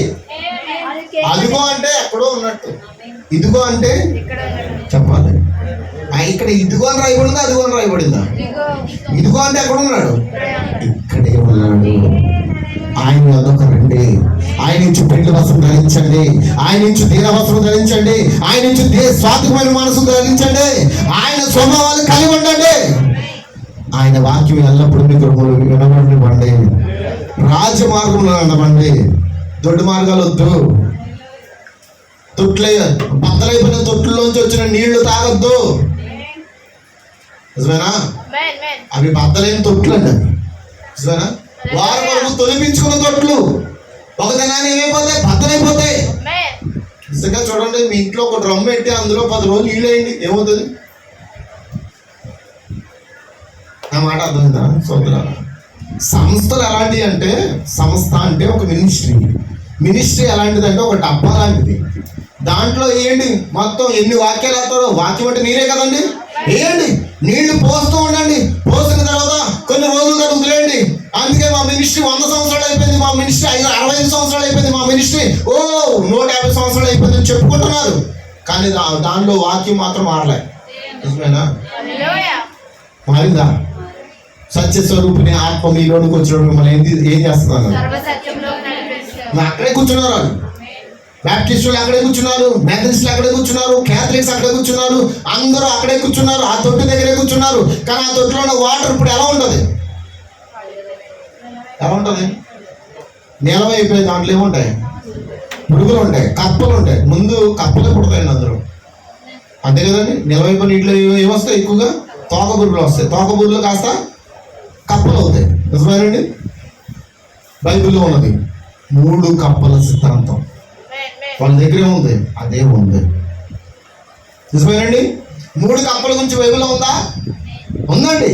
అదిగో అంటే ఎక్కడో ఉన్నట్టు, ఇదిగో అంటే చెప్పాలి. ఇక్కడ ఇదిగో అని రాయబడిందా, అదిగో అని రాయబడిందా? ఇదిగో అంటే ఎక్కడ ఉన్నాడు? ఇక్కడే ఉన్నాడు. ఆయన అదొక రండి. ఆయన నుంచి పెండ్లి వస్త్రం ధరించండి, ఆయన నుంచి దీన వస్త్రం ధరించండి, ఆయన నుంచి స్వార్థమైన మనసు ధరించండి, ఆయన స్వభావాలు కలిగి ఉండండి. ఆయన వాక్యం ఎల్లప్పుడూ మీకు వినబడివ్వండి. రాజమార్గంలో నడవండి. దొడ్డు మార్గాలు వద్దు. బద్దలైపోయిన తొట్టులోంచి వచ్చిన నీళ్లు తాగొద్దు. నిజమేనా? అవి బద్దలైన తొట్లు అండి. నిజమేనా? వారు వరకు తొలిపించుకున్న తొట్లు ఒక దినాన్ని ఏమైపోతాయి? బద్దలైపోతాయి. నిజంగా చూడండి, మీ ఇంట్లో ఒక డ్రమ్ పెట్టి అందులో 10 రోజులు నీళ్ళు వేయండి, ఏమవుతుంది? నా మాట అర్థమైందా సోదరులారా? సంస్థలు ఎలాంటివి అంటే, సంస్థ అంటే ఒక మినిస్ట్రీ ఎలాంటిదంటే ఒక డబ్బా లాంటిది. దాంట్లో వేయండి, మొత్తం ఎన్ని వాక్యాలు వేస్తారో. వాక్యం అంటే నీరే కదండి. వేయండి, నీళ్లు పోస్తూ ఉండండి. పోసిన తర్వాత కొన్ని రోజుల తర్వాత వదిలేయండి. అందుకే మా మినిస్ట్రీ 100 సంవత్సరాలు అయిపోయింది, మా మినిస్ట్రీ 65 సంవత్సరాలు అయిపోయింది, మా మినిస్ట్రీ 150 సంవత్సరాలు అయిపోయింది అని చెప్పుకుంటున్నారు. కానీ దానిలో వాక్యం మాత్రం మారలే. నిజమేనా? మారిందా? సత్యస్వరూపిణి ఆత్మ మీలోనికి వచ్చినప్పుడు మిమ్మల్ని ఏం చేస్తున్నారు? అక్కడే కూర్చున్నారు. వాళ్ళు బ్యాప్టిస్టులు అక్కడే కూర్చున్నారు, మెథడిస్టులు అక్కడే కూర్చున్నారు, క్యాథలిక్స్ అక్కడే కూర్చున్నారు, అందరూ అక్కడే కూర్చున్నారు, ఆ తొట్టి దగ్గరే కూర్చున్నారు. కానీ ఆ తొట్టిలో ఉన్న వాటర్ ఇప్పుడు ఎలా ఉంటుంది? ఎలా ఉంటుంది? నిలవైపోయి దాంట్లో ఏముంటాయి? పురుగులు ఉంటాయి, కప్పలు ఉంటాయి. ముందు కప్పలే పుడతాయండి అందరూ, అంతే కదండి. నిలవైపోయిన నీటిలో ఏమొస్తాయి? ఎక్కువగా తోక పురుగులు వస్తాయి. తోక పురుగులు కాస్త కప్పలు అవుతాయి. నిజమేనండి? బైబిల్లో ఉన్నది 3 కప్పల సిద్ధాంతం వాళ్ళ దగ్గరే ఉంది, అదే ఉంది. నిజమేనండి? 3 కప్పల గురించి బైబిల్లో ఉందా? ఉందండి.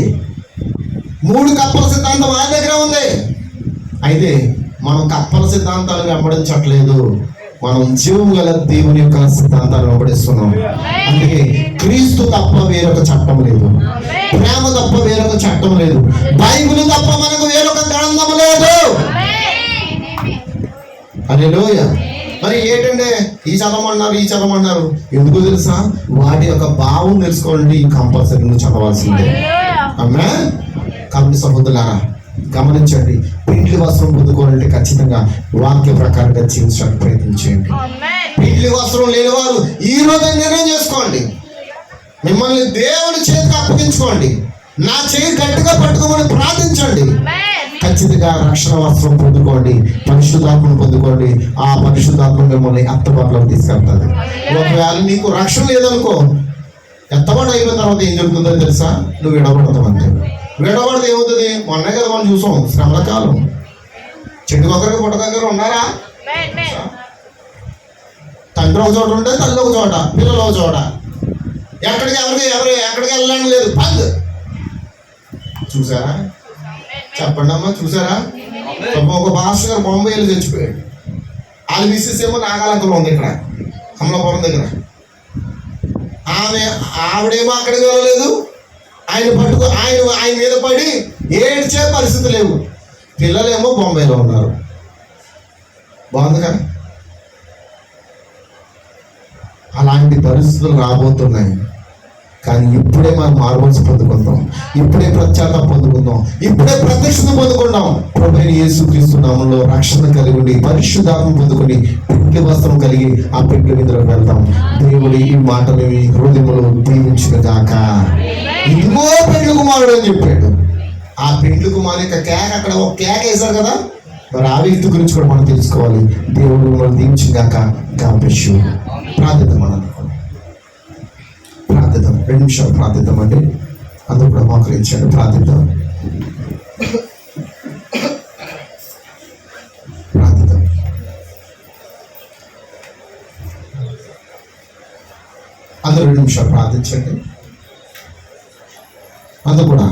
3 కప్పల సిద్ధాంతం ఆ దగ్గర ఉంది. అయితే మనం కప్పల సిద్ధాంతాలు వెంబడించట్లేదు, మనం జీవం గల దేవుని యొక్క సిద్ధాంతాలు వెంబడిస్తున్నాం. అందుకే క్రీస్తు తప్ప వేరొక చట్టం లేదు, ప్రేమ తప్ప వేరొక చట్టం లేదు, బైబిల్ తప్ప మనకు వేరొక గ్రంథం లేదు. హల్లెలూయా. మరి ఏంటంటే ఈ చదవమన్నారు ఎందుకు తెలుసా? వాటి యొక్క భావం తెలుసుకోవాలంటే ఈ కంపల్సరీ నువ్వు చదవాల్సిందే. ఆమేన్. కాబట్టి సహోదరులారా గమనించండి, పెండ్లి వస్త్రం పొందుకోవాలంటే ఖచ్చితంగా వాక్య ప్రకారంగా జీవించడానికి ప్రయత్నించండి. పెండ్లి వస్త్రం లేని వారు ఈ రోజు నిర్ణయం చేసుకోండి, మిమ్మల్ని దేవుని చేతికి అప్పగించుకోండి, నా చేయి గట్టిగా పట్టుకోమని ప్రార్థించండి. ఖచ్చితంగా రక్షణ వస్త్రం పొందుకోండి, పరిశుద్ధాత్మను పొందుకోండి. ఆ పరిశుద్ధాత్మ మిమ్మల్ని ఎత్తబాటులోకి తీసుకెళ్తుంది. ఒకవేళ నీకు రక్షణ లేదనుకో, ఎత్తబాటు అయిపోయిన తర్వాత ఏం జరుగుతుందో తెలుసా? నువ్వు విడబడతావు అంతే. విడబడితే ఏమవుతుంది? మొన్నే కదా మనం చూసాం, శ్రమల కాలం. చెట్టు ఒకరికి పుట్ట దగ్గర ఉన్నారా? తండ్రి ఒక చోట ఉంటే తల్లి ఒక చోట, పిల్లలు ఒక చోట. ఎక్కడికి వెళ్ళడానికి లేదు. పద్ చూసారా? చెప్పండి అమ్మా, చూసారా? ఒక మాస్టర్ గారు బొంబాయిలో చచ్చిపోయాడు. వాళ్ళ మిస్సెస్ ఏమో నాగాలంకలో ఉంది, ఇక్కడ కమలాపురం దగ్గర. ఆవిడేమో అక్కడికి వెళ్ళలేదు. ఆయన మీద పడి ఏడ్చే పరిస్థితి లేవు. పిల్లలేమో బొంబాయిలో ఉన్నారు. బాగుంది కదా? అలాంటి పరిస్థితులు రాబోతున్నాయి. కానీ ఇప్పుడే మనం మారుమనసు పొందుకుందాం, ఇప్పుడే ప్రత్యాత పొందుకుందాం, ఇప్పుడే ప్రత్యక్షత పొందుకుందాం. ప్రభువైన యేసుక్రీస్తు నామములో రక్షణ కలిగి ఉండి పరిశుద్ధాత్మ పొందుకొని పెండ్లి వస్త్రం కలిగి ఆ పెండ్లి విందులోకి వెళ్దాం. దేవుడు ఈ మాటలు మీ హృదయంలో దీవించును గాక. ఇదిగో పెండ్లి కుమారుడు అని చెప్పాడు. ఆ పెండ్లి కుమారు యొక్క కేక, అక్కడ ఒక కేక వేశారు కదా, మరి ఆ వ్యక్తి గురించి కూడా మనం తెలుసుకోవాలి. దేవుడు మనం దీవించును గాక. కాంపేషు ప్రార్థిద్దాం. మనం ప్రార్థిద్దాం, 2 నిమిషాలు ప్రార్థిద్దాం అండి. అందరూ కూడా మోకరించండి, ప్రార్థిద్దాం. అందరూ 2 నిమిషాలు ప్రార్థించండి. అందరూ కూడా